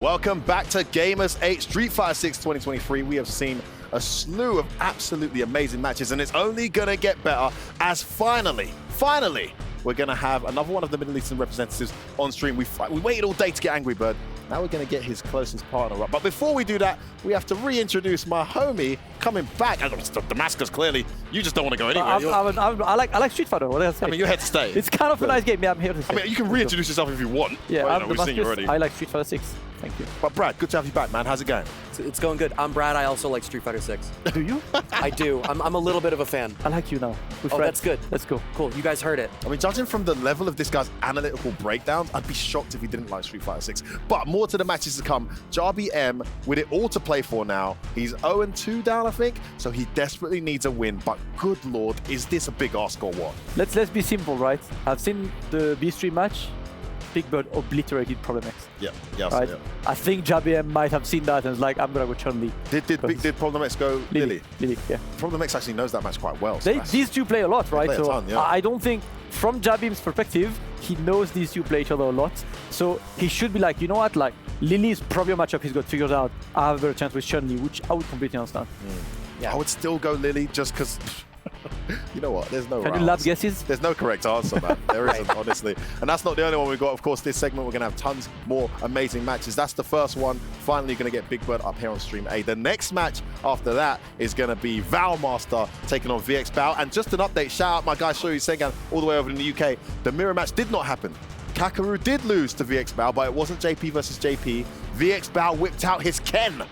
Welcome back to Gamers8 Street Fighter 6 2023. We have seen a slew of absolutely amazing matches, and it's only going to get better as finally, we're going to have another one of the Middle Eastern representatives on stream. We waited all day to get Angry Bird. Now we're going to get his closest partner up. But before we do that, we have to reintroduce my homie coming back. Damascus, clearly, you just don't want to go anywhere. I like Street Fighter. What else? I mean, you're here to stay. It's kind of a nice game. Yeah, I'm here to stay. I mean, you can reintroduce yourself if you want. Yeah, but, we've seen you already. I like Street Fighter 6. Thank you. But Brad, good to have you back, man. How's it going? It's going good. I'm Brad. I also like Street Fighter 6. Do you? I do. I'm a little bit of a fan. I like you now. Oh, that's good. Let's go. Cool. You guys heard it. I mean, judging from the level of this guy's analytical breakdowns, I'd be shocked if he didn't like Street Fighter 6. But more to the matches to come. Jarby M, with it all to play for now. He's 0-2 down, I think, so he desperately needs a win. But good lord, is this a big ask or what? Let's be simple, right? I've seen the B3 match. Big Bird obliterated Problem X. Yeah, right? Yeah. I think JBM might have seen that and was like, I'm gonna go Chun-Li. Did Problem X go Lily? Lily, yeah. Problem X actually knows that match quite well. So these two play a lot, right? Play a ton, yeah. I don't think, from JBM's perspective, he knows these two play each other a lot. So he should be like, you know what? Like, Lily's probably a matchup he's got figured out. I have a better chance with Chun-Li, which I would completely understand. Yeah. I would still go Lily just because. You know what? There's no. Can you lab guesses? There's no correct answer, man. There isn't, honestly. And that's not the only one we've got. Of course, this segment we're going to have tons more amazing matches. That's the first one. Finally, going to get Big Bird up here on stream A. The next match after that is going to be Valmaster taking on VX Bao. And just an update, shout out my guy Shoyu Sengan all the way over in the UK. The mirror match did not happen. Kakaru did lose to VX Bao, but it wasn't JP versus JP. VX Bao whipped out his Ken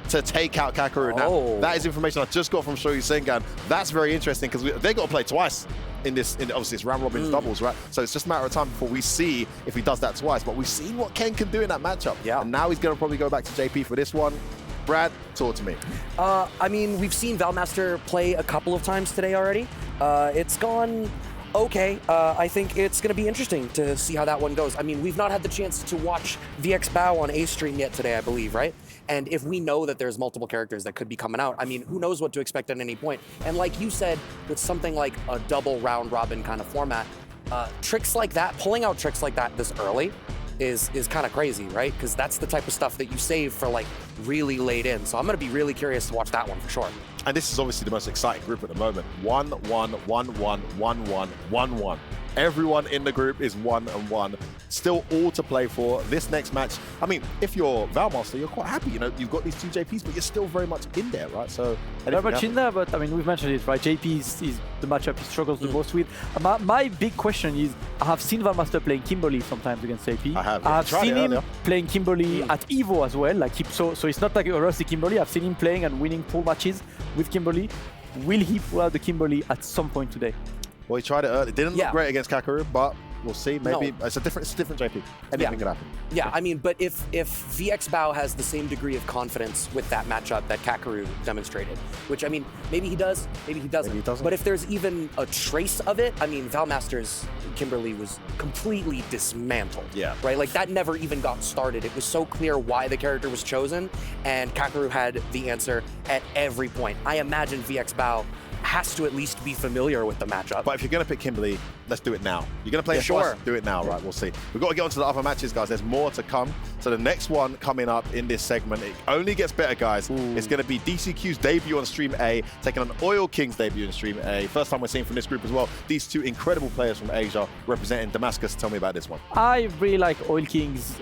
to take out Kakaru. Now, that is information I just got from Shoyu Sengan. That's very interesting because they got to play twice in this. Obviously, it's round robin doubles, right? So it's just a matter of time before we see if he does that twice. But we've seen what Ken can do in that matchup. Yeah. And now he's going to probably go back to JP for this one. Brad, talk to me. I mean, we've seen Valmaster play a couple of times today already. It's gone okay. I think it's going to be interesting to see how that one goes. I mean, we've not had the chance to watch VX Bao on A stream yet today, I believe, right? And if we know that there's multiple characters that could be coming out, I mean, who knows what to expect at any point. And like you said, with something like a double round robin kind of format, tricks like that, pulling out tricks like that this early is kind of crazy, right? Because that's the type of stuff that you save for like really late in. So I'm going to be really curious to watch that one for sure. And this is obviously the most exciting group at the moment. 1-1, 1-1, 1-1, 1-1. Everyone in the group is 1-1. Still all to play for. This next match, I mean, if you're Valmaster, you're quite happy. You know, you've got these two JPs, but you're still very much in there, right? So very much in there, but I mean, we've mentioned it, right? JP is the matchup he struggles the most with. My big question is, I have seen Valmaster playing Kimberly sometimes against JP. I have. Yeah. I have seen him playing Kimberly at Evo as well. Like, so it's not like a rusty Kimberly. I've seen him playing and winning pool matches with Kimberly. Will he pull out the Kimberly at some point today? Well, he tried it early. It didn't look great against Kakaru, but we'll see. Maybe it's a different JP. Anything can happen. Yeah, I mean, but if VX Bao has the same degree of confidence with that matchup that Kakaru demonstrated, which, I mean, maybe he does, maybe he doesn't. Maybe he doesn't. But if there's even a trace of it, I mean, Valmaster's Kimberly was completely dismantled. Yeah. Right? Like, that never even got started. It was so clear why the character was chosen, and Kakaru had the answer at every point. I imagine VX Bao has to at least be familiar with the matchup. But if you're going to pick Kimberly, let's do it now. You're going to play it twice, do it now, right? We'll see. We've got to get on to the other matches, guys. There's more to come. So the next one coming up in this segment, it only gets better, guys. It's going to be DCQ's debut on Stream A, taking on Oil King's debut on Stream A. First time we're seeing from this group as well. These two incredible players from Asia representing Damascus. Tell me about this one. I really like Oil King's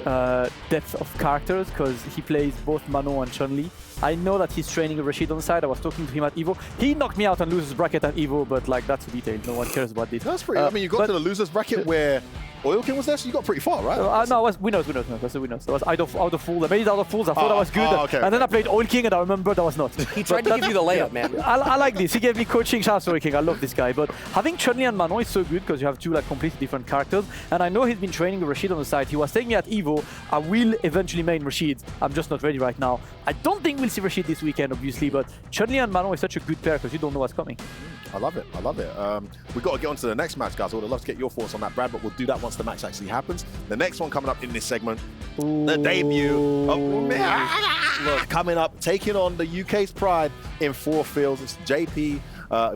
depth of characters because he plays both Mano and Chun-Li. I know that he's training Rashid on the side. I was talking to him at EVO. He knocked me out on losers bracket at EVO, but like that's a detail. No one cares about this. That's pretty. I mean, you got to the losers bracket where Oil King was there, so you got pretty far, right? No, it was winners. That's the winners. It was out of fools. I made it out of fools. I thought I was good. Okay, and then I played Oil King, and I remembered I was not. He tried to give you the layup, man. I like this. He gave me coaching. Shout out to Oil King. I love this guy. But having Chun-Li and Manon is so good because you have two like completely different characters. And I know he's been training Rashid on the side. He was taking me at EVO. I will eventually main Rashid. I'm just not ready right now. I don't think we'll see Rashid this weekend, obviously, but Chun-Li and Manon is such a good pair because you don't know what's coming. I love it. I love it. We've got to get on to the next match, guys. I would love to get your thoughts on that, Brad, but we'll do that once the match actually happens. The next one coming up in this segment, the debut of coming up, taking on the UK's pride in 4 fields. It's JP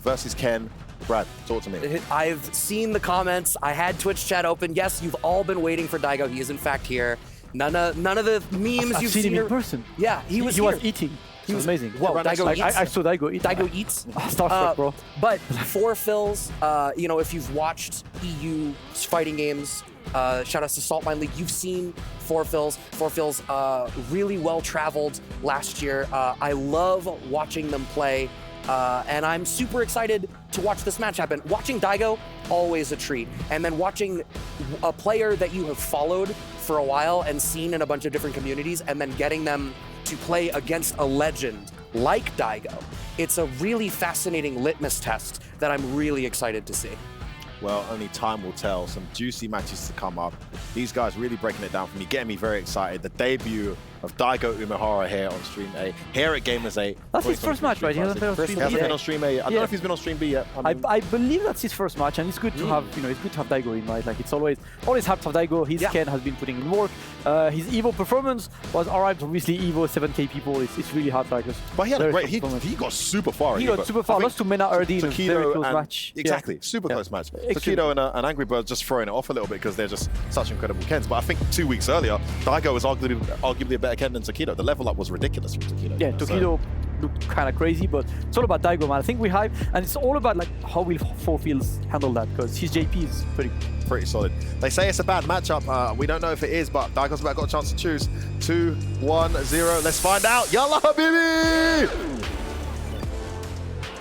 versus Ken. Brad, talk to me. I've seen the comments. I had Twitch chat open. Yes, you've all been waiting for Daigo. He is in fact here. None of the memes I've you've seen him seen in person. Yeah, he was He here. was eating. He was amazing. Whoa, Daigo like, eats? I saw Daigo eat. Daigo eats. Starstruck, bro. But for Phil's, you know, if you've watched EU fighting games, shout outs to Saltmine League, you've seen For Phil's really well traveled last year. I love watching them play, and I'm super excited to watch this match happen. Watching Daigo, always a treat. And then watching a player that you have followed for a while and seen in a bunch of different communities, and then getting them to play against a legend like Daigo. It's a really fascinating litmus test that I'm really excited to see. Well, only time will tell. Some juicy matches to come up. These guys really breaking it down for me, getting me very excited. The debut of Daigo Umehara here on Stream A, here at Gamers8. That's his first match, right? He hasn't been on Stream He hasn't B been yet. on Stream A yet. I don't know if he's been on Stream B yet. I believe that's his first match, and it's good to have, you know, it's good to have Daigo in, right? Like, it's always hard to have Daigo. His Ken has been putting in work. His Evo performance was alright. Obviously, Evo 7K people. It's really hard, like. But he had a very great. performance. He got super far. He got super far. Lost to Mena Erdi in a very close match. Exactly, super close match. Takedo and Angry Bird just throwing it off a little bit because they're just such incredible Kens. But I think 2 weeks earlier, Daigo was arguably a better Ken than Takedo. The level up was ridiculous from Takedo. Yeah, Takedo looked kind of crazy, but it's all about Daigo, man. I think we hype, and it's all about like how will Four Fields handle that, because his JP is pretty solid. They say it's a bad matchup. We don't know if it is, but Daigo's about got a chance to choose. 2, 1, 0. Let's find out. Yalla habibi!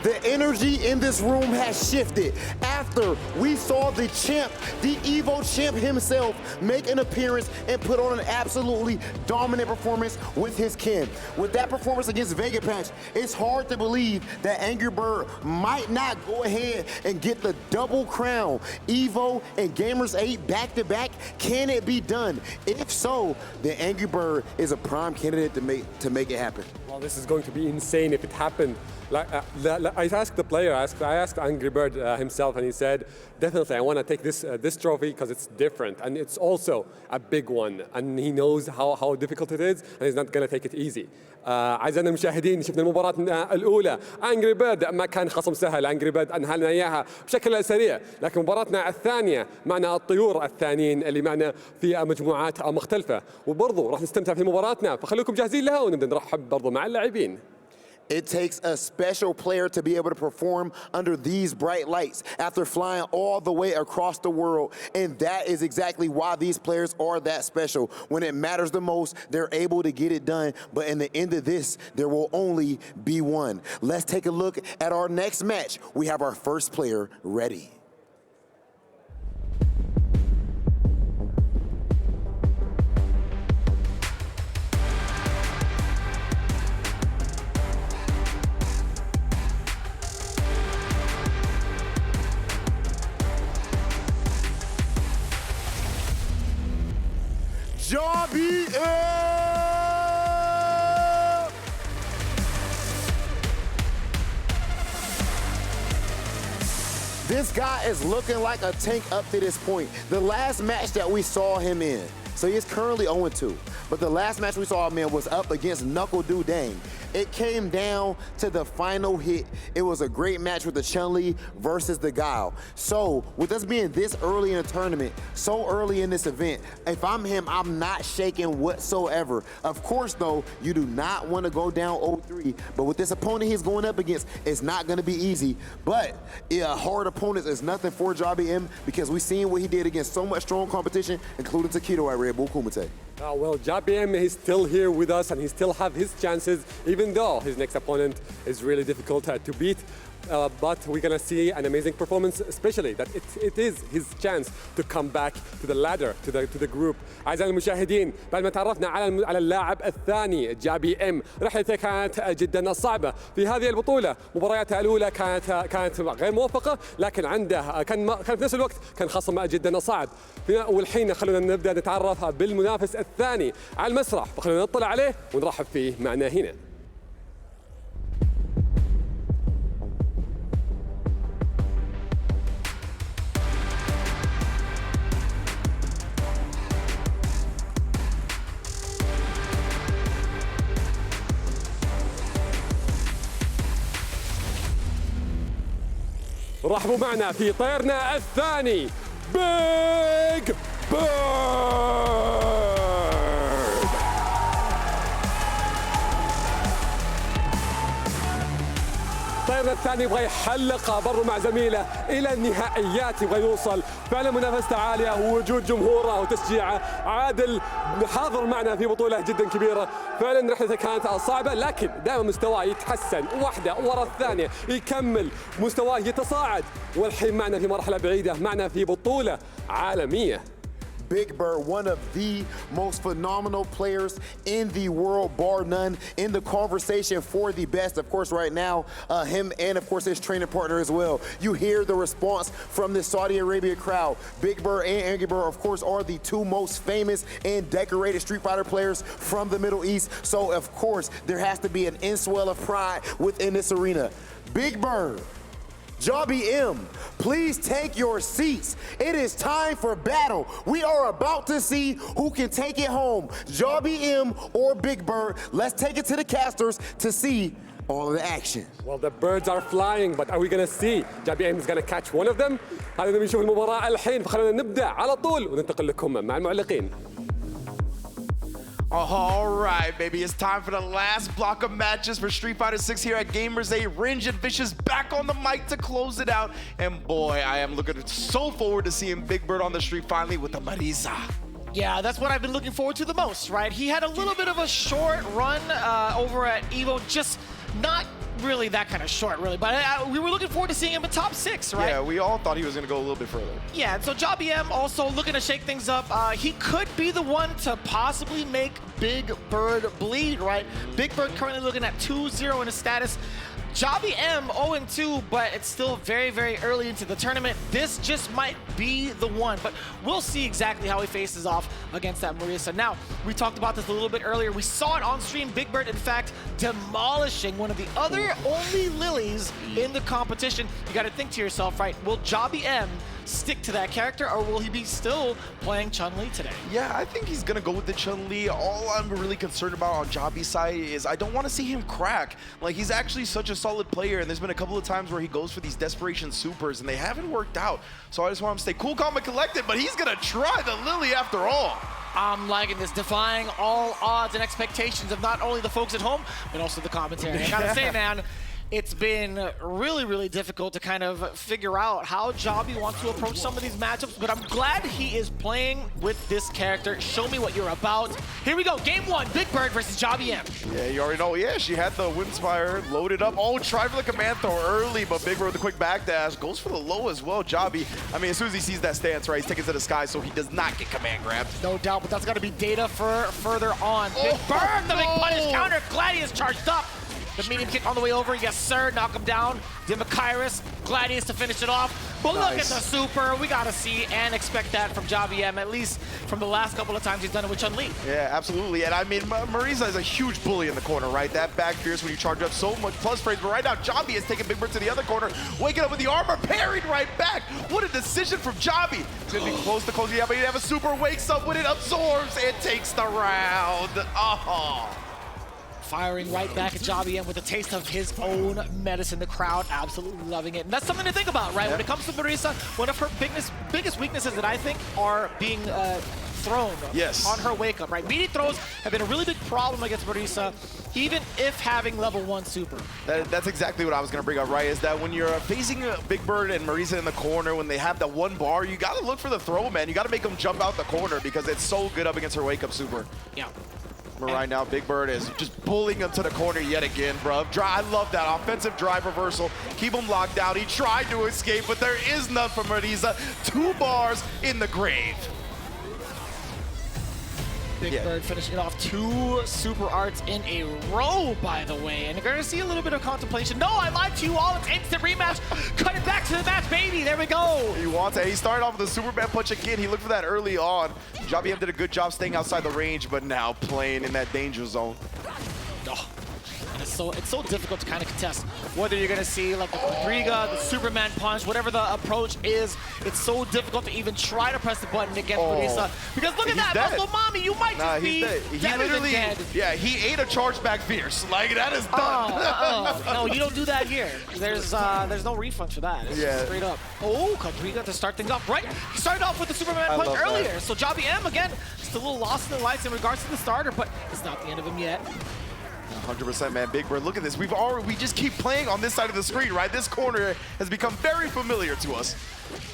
The energy in this room has shifted after we saw the champ, the Evo champ himself, make an appearance and put on an absolutely dominant performance with his kin. With that performance against Vega Patch, it's hard to believe that Angry Bird might not go ahead and get the double crown. Evo and Gamers8 back-to-back, can it be done? If so, then Angry Bird is a prime candidate to make it happen. Well, this is going to be insane if it happened. Like, I asked the player, I asked Angry Bird himself, and he said, definitely, I want to take this trophy because it's different, and it's also a big one, and he knows how difficult it is, and he's not going to take it easy. أعزائنا المشاهدين، شفنا المباراة الأولى أنجري بيرد ما كان خصم سهل. أنجري بيرد أنهى لنا إياها بشكل سريع، لكن مباراتنا الثانية معنا الطيور الثانيين اللي معنا في مجموعات مختلفة، وبرضه راح نستمتع في مباراتنا، فخليكم جاهزين لها ونبدأ نرحب برضه مع اللاعبين. It takes a special player to be able to perform under these bright lights after flying all the way across the world. And that is exactly why these players are that special. When it matters the most, they're able to get it done. But in the end of this, there will only be one. Let's take a look at our next match. We have our first player ready. This guy is looking like a tank up to this point. The last match that we saw him in, so he's currently 0-2, but the last match we saw him in was up against Knuckle Dang. It came down to the final hit. It was a great match with the Chun-Li versus the Guile. So with us being this early in the tournament, so early in this event, if I'm him, I'm not shaking whatsoever. Of course, though, you do not want to go down 0-3, but with this opponent he's going up against, it's not going to be easy. But hard opponents is nothing for JBM because we've seen what he did against so much strong competition, including Takedo at Red Bull Kumite. Well, JBM is still here with us, and he still have his chances, even though his next opponent is really difficult to beat. But we're going to see an amazing performance, especially that it is his chance to come back to the ladder, to the group. أعزائي المشاهدين، بعد ما تعرفنا على اللاعب الثاني JBM، رحلته كانت جدا صعبة في هذه البطولة. مبارياتها الأولى كانت غير موفقة، لكن عنده كان في نفس الوقت كان خصم جدا صعب. والحين خلونا نبدأ نتعرف بالمنافس الثاني على المسرح، فخلونا نطلع عليه ونرحب فيه معنا هنا. رحبوا معنا في طيرنا الثاني بيج بيرد. اللاين الثاني يبغى يحلق برضه مع زميله الى النهائيات، يبغى يوصل. فعلا منافسته عاليه، ووجود جمهوره وتشجيعه. عادل حاضر معنا في بطوله جدا كبيره، فعلا رحلته كانت صعبه، لكن دائما مستواه يتحسن واحده ورا الثانيه، يكمل مستواه يتصاعد، والحين معنا في مرحله بعيده، معنا في بطوله عالميه. Big Bird, one of the most phenomenal players in the world, bar none, in the conversation for the best. Of course, right now, him and, of course, his training partner as well. You hear the response from the Saudi Arabia crowd. Big Bird and Angry Bird, of course, are the two most famous and decorated Street Fighter players from the Middle East. So, of course, there has to be an inswell of pride within this arena. Big Bird, Jobby M, please take your seats. It is time for battle. We are about to see who can take it home, Jobby M or Big Bird. Let's take it to the casters to see all of the action. Well, the birds are flying, but are we going to see Jobby M is going to catch one of them? هذا نشوف المباراة الحين، فخلينا نبدأ على طول وننتقل لكم مع المعلقين. All right, baby, it's time for the last block of matches for Street Fighter 6 here at Gamers8. Ringe and Vicious back on the mic to close it out. And boy, I am looking so forward to seeing Big Bird on the street finally with the Marisa. Yeah, that's what I've been looking forward to the most, right? He had a little bit of a short run over at EVO, just not really that kind of short, really. But we were looking forward to seeing him in top 6, right? Yeah, we all thought he was going to go a little bit further. Yeah, and so Jobby M also looking to shake things up. He could be the one to possibly make Big Bird bleed, right? Big Bird currently looking at 2-0 in his status. Jobby M 0-2, but it's still very, very early into the tournament. This just might be the one, but we'll see exactly how he faces off against that Marisa. Now, we talked about this a little bit earlier. We saw it on stream. Big Bird, in fact, demolishing one of the other only Lilies in the competition. You got to think to yourself, right? Will Jobby M stick to that character, or will he be still playing Chun-Li today? Yeah, I think he's going to go with the Chun-Li. All I'm really concerned about on Jobby's side is I don't want to see him crack. Like, he's actually such a solid player, and there's been a couple of times where he goes for these desperation supers, and they haven't worked out. So I just want him to stay cool, calm, and collected, but he's going to try the Lily after all. I'm liking this, defying all odds and expectations of not only the folks at home, but also the commentary. I gotta say, man, it's been really, really difficult to kind of figure out how Jobby wants to approach some of these matchups, but I'm glad he is playing with this character. Show me what you're about. Here we go, game 1, Big Bird versus Jobby M. Yeah, you already know. Yeah, she had the Windspire loaded up. Oh, tried for the command throw early, but Big Bird with a quick backdash. Goes for the low as well, Jobby. I mean, as soon as he sees that stance, right, he's taking to the sky so he does not get command grabbed. No doubt, but that's got to be data for further on. Big Bird, the big punish counter. Gladius charged up. The medium kick on the way over. Yes, sir. Knock him down. Dimmakairis. Gladius to finish it off. But look at the super. We got to see and expect that from Jobby M, at least from the last couple of times he's done it with Chun-Li. Yeah, absolutely. And I mean, Marisa is a huge bully in the corner, right? That back fierce when you charge up so much plus frames. But right now, Jobby is taking Big Bird to the other corner, waking up with the armor, parried right back. What a decision from Jobby. It's going to be close to close. Yeah, but he have a super, wakes up with it, absorbs, and takes the round. Oh. Firing right back at Jobby M with a taste of his own medicine. The crowd absolutely loving it. And that's something to think about, right? Yeah. When it comes to Marisa, one of her biggest weaknesses that I think are being thrown on her wake up, right? Meaty throws have been a really big problem against Marisa, even if having level 1 super. That's exactly what I was going to bring up, right? Is that when you're facing Big Bird and Marisa in the corner, when they have that one bar, you got to look for the throw, man. You got to make them jump out the corner because it's so good up against her wake up super. Yeah. But right now, Big Bird is just pulling him to the corner yet again, bro. I love that offensive drive reversal. Keep him locked down. He tried to escape, but there is none for Marisa. 2 bars in the grave. Big Bird finishing off 2 super arts in a row, by the way. And you're going to see a little bit of contemplation. No, I lied to you all. It's instant rematch. Cut it back to the match, baby. There we go. He wants it. He started off with a Superman punch again. He looked for that early on. Jobby M did a good job staying outside the range, but now playing in that danger zone. Oh. And it's so difficult to kind of contest whether you're going to see like the Quadriga, the Superman punch, whatever the approach is. It's so difficult to even try to press the button against Marisa. Because look at that, Muscle Mommy, you might just be dead than dead. Yeah, he ate a charge back fierce. Like, that is done. No, you don't do that here. There's no refund for that. It's straight up. Oh, Quadriga to start things off. Right, he started off with the Superman punch earlier. So Jobby M, again, just a little lost in the lights in regards to the starter, but it's not the end of him yet. 100%, man. Big Bird, look at this. We just keep playing on this side of the screen, right? This corner has become very familiar to us.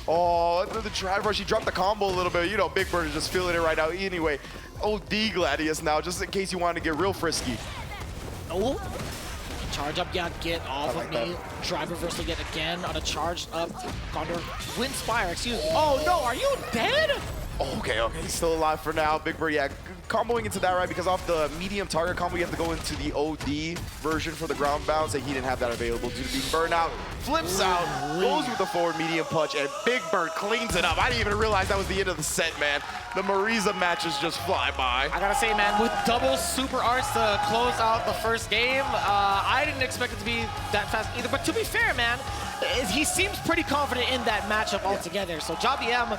Oh, the drive rush, he dropped the combo a little bit. You know, Big Bird is just feeling it right now. Anyway, OD Gladius now, just in case you want to get real frisky. Oh, charge up, yeah, get off of me. Drive reversal yet again on a charged up Condor. Wind Spire, excuse me. Oh no, are you dead? Okay, he's still alive for now. Big Bird, yeah, comboing into that, right? Because off the medium target combo, you have to go into the OD version for the ground bounce, and he didn't have that available due to being burned out. Flips out, goes with the forward medium punch, and Big Bird cleans it up. I didn't even realize that was the end of the set, man. The Marisa matches just fly by. I gotta say, man, with double super arts to close out the first game, I didn't expect it to be that fast either. But to be fair, man, he seems pretty confident in that matchup altogether. So Javi M,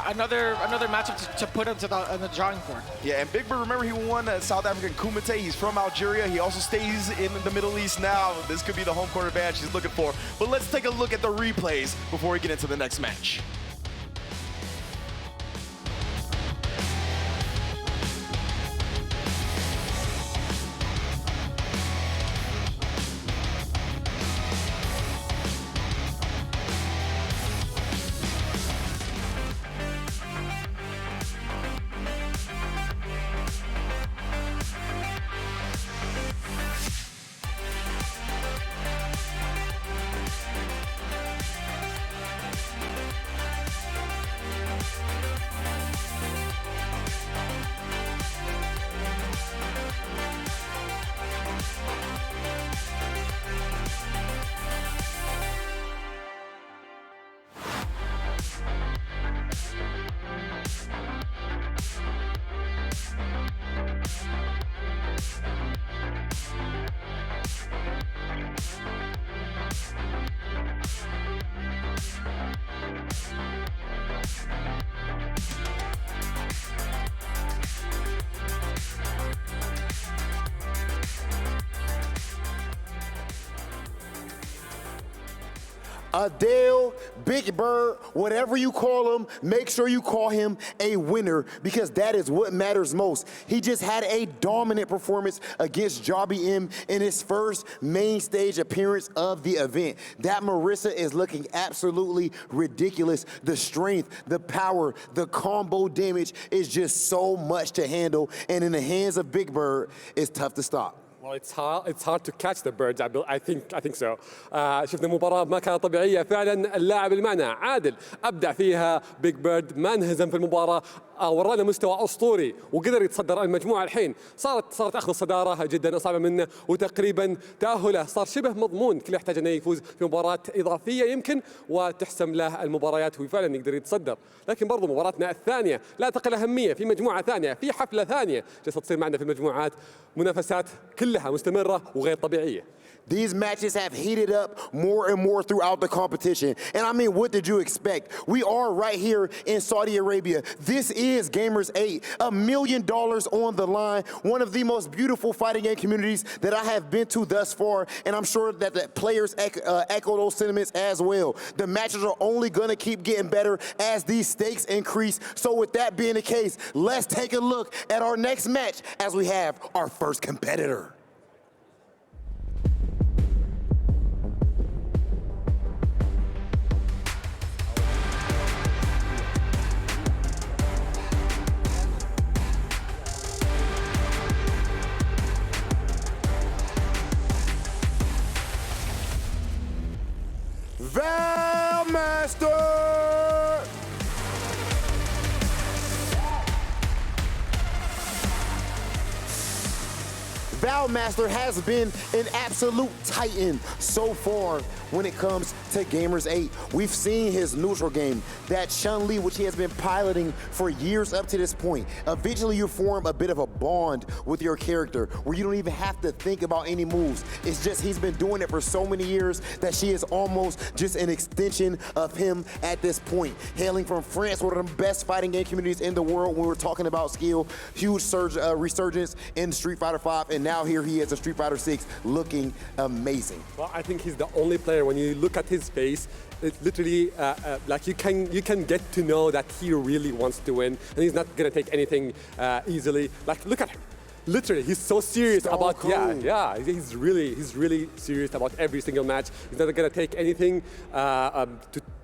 another matchup to put him to the drawing board. Yeah, and Big Bird, remember he won South African Kumite. He's from Algeria. He also stays in the Middle East now. This could be the home court advantage he's looking for. But let's take a look at the replays before we get into the next match. Adele, Big Bird, whatever you call him, make sure you call him a winner because that is what matters most. He just had a dominant performance against Javi M in his first main stage appearance of the event. That Marisa is looking absolutely ridiculous. The strength, the power, the combo damage is just so much to handle, and in the hands of Big Bird, it's tough to stop. Well, it's hard to catch the birds. I think so. شفنا مباراة ما كانت طبيعية فعلا. اللاعب المعنى عادل أبدع فيها. بيج بيرد ما انهزم في المباراة. ورانا مستوى أسطوري وقدر يتصدر المجموعة الحين. صارت أخذ الصدارة جدا أصعب منه وتقريبا تأهله صار شبه مضمون. كل يحتاج أنه يفوز في مباراة إضافية يمكن وتحسم له المباريات وفعلا يقدر يتصدر. لكن برضو مباراتنا الثانية لا تقل أهمية في مجموعة ثانية في حفلة ثانية جالسة تصير معنا في المجموعات. منافسات كلها مستمرة وغير طبيعية. These matches have heated up more and more throughout the competition. And I mean, what did you expect? We are right here in Saudi Arabia. This is Gamers8, $1 million on the line, one of the most beautiful fighting game communities that I have been to thus far. And I'm sure that the players echo those sentiments as well. The matches are only going to keep getting better as these stakes increase. So with that being the case, let's take a look at our next match as we have our first competitor. Valmaster! Valmaster has been an absolute titan so far when it comes to Gamers8. We've seen his neutral game, that Chun-Li, which he has been piloting for years up to this point. Eventually you form a bit of a bond with your character where you don't even have to think about any moves. It's just he's been doing it for so many years that she is almost just an extension of him at this point. Hailing from France, one of the best fighting game communities in the world when we're talking about skill, huge resurgence in Street Fighter 5, and now here he is in Street Fighter 6 looking amazing. Well, I think he's the only player, when you look at his face, it's literally like you can get to know that he really wants to win and he's not gonna take anything easily. Like, look at him. literally, he's so serious Stone about, Cold. yeah, he's really serious about every single match. He's not gonna take anything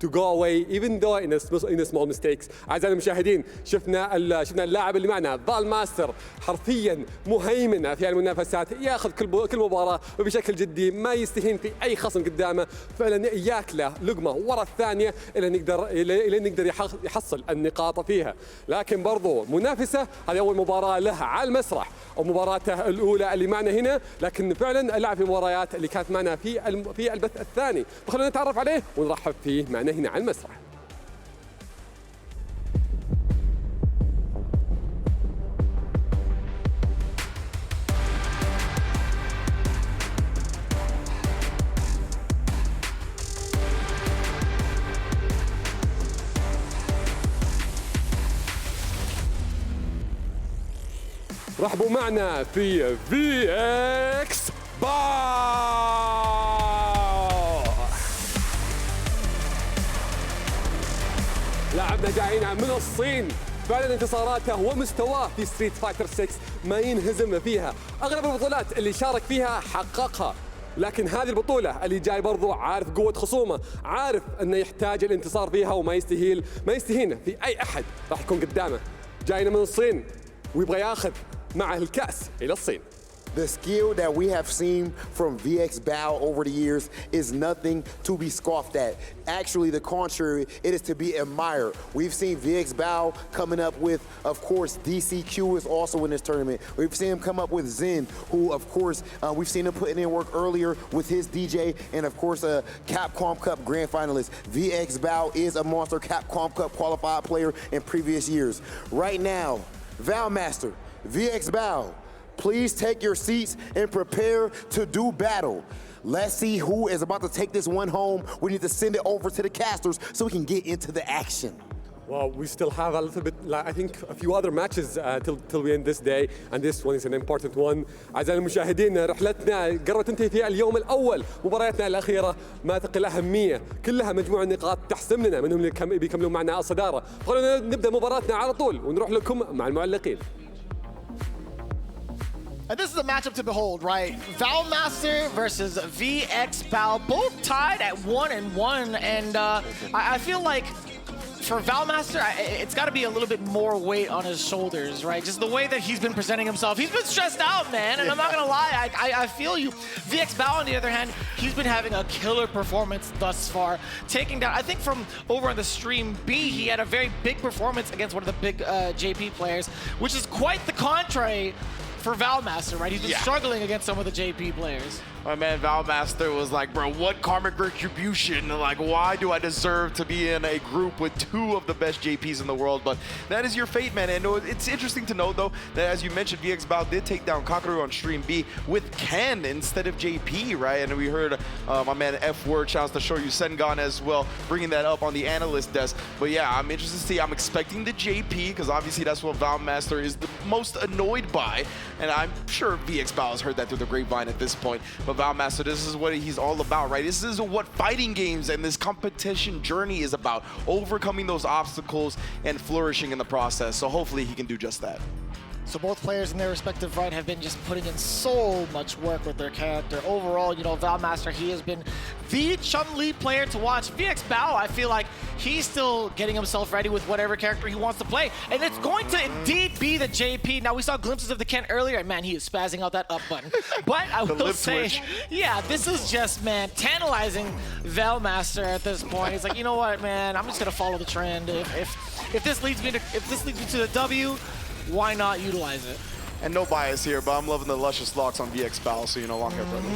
to go away, even though in a small mistakes. أعزائي المشاهدين، شفنا اللاعب اللي معنا فال ماستر حرفيا مهيمن في المنافسات، ياخذ كل مباراة وبشكل جدي، ما يستهين في أي خصم قدامه، فعلا ياكله لقمة ورا الثانية إلى نقدر يحصل النقاط فيها. لكن برضو منافسة، هذه أول مباراة له على المسرح أو مباراته الأولى اللي معنا هنا، لكن فعلا لعب في مباريات اللي كانت معنا في البث الثاني، فخلونا نتعرف عليه ونرحب فيه معنا هنا على المسرح. رحبوا معنا في VX باو. لاعبنا جاينا من الصين، فعلا انتصاراته ومستواه في ستريت فايتر 6 ما ينهزم فيها، اغلب البطولات اللي شارك فيها حققها، لكن هذه البطولة اللي جاي برضو عارف قوة خصومه، عارف انه يحتاج الانتصار فيها وما يستهين في اي احد راح يكون قدامه. جاينا من الصين ويبغى ياخذ معه الكأس إلى الصين. The skill that we have seen from VX Bao over the years is nothing to be scoffed at. Actually, the contrary, it is to be admired. We've seen VX Bao coming up with, of course, DCQ is also in this tournament. We've seen him come up with Zen, who, of course, we've seen him putting in work earlier with his DJ, and of course, a Capcom Cup grand finalist. VX Bao is a monster Capcom Cup qualified player in previous years. Right now, Valmaster, VX Bao, please take your seats and prepare to do battle. Let's see who is about to take this one home. We need to send it over to the casters so we can get into the action. Well, we still have a little bit, I think, a few other matches till we end this day, and this one is an important one. أعزائي المشاهدين، رحلتنا قربت تنتهي في اليوم الأول، مبارياتنا الأخيرة ما تقل أهمية، كلها مجموعة نقاط تحسم لنا منهم اللي بيكملون معنا الصدارة. خلونا نبدأ مباراتنا على طول ونروح لكم مع المعلقين. And this is a matchup to behold, right? Valmaster versus VX Bao, both tied at 1-1, and I feel like for Valmaster, it's got to be a little bit more weight on his shoulders, right? Just the way that he's been presenting himself. He's been stressed out, man, and I'm not going to lie, I feel you. VX Bao, on the other hand, he's been having a killer performance thus far, taking down, I think from over on the stream B, he had a very big performance against one of the big JP players, which is quite the contrary for Valmaster, right? He's been struggling against some of the JP players. My man Valmaster was like, bro, what karmic retribution? Like, why do I deserve to be in a group with two of the best JPs in the world? But that is your fate, man. And it's interesting to know, though, that as you mentioned, VX Bao did take down Kakaru on stream B with Ken instead of JP, right? And we heard my man F-Word, shouts to show you Sengon as well, bringing that up on the analyst desk. But yeah, I'm interested to see. I'm expecting the JP, because obviously that's what Valmaster is the most annoyed by. And I'm sure VX Bao has heard that through the grapevine at this point. But Valmaster, this is what he's all about, right? This is what fighting games and this competition journey is about, overcoming those obstacles and flourishing in the process. So hopefully he can do just that. So both players in their respective right have been just putting in so much work with their character. Overall, you know, Valmaster, he has been the Chun-Li player to watch. VX Bao, I feel like he's still getting himself ready with whatever character he wants to play. And it's going to indeed be the JP. Now, we saw glimpses of the Ken earlier, and man, he is spazzing out that up button. But I will say, yeah, this is just, man, tantalizing Valmaster at this point. He's like, you know what, man, I'm just going to follow the trend. If this leads me to the W, why not utilize it? And no bias here, but I'm loving the luscious locks on VX Bao, so you know, long hair, brother.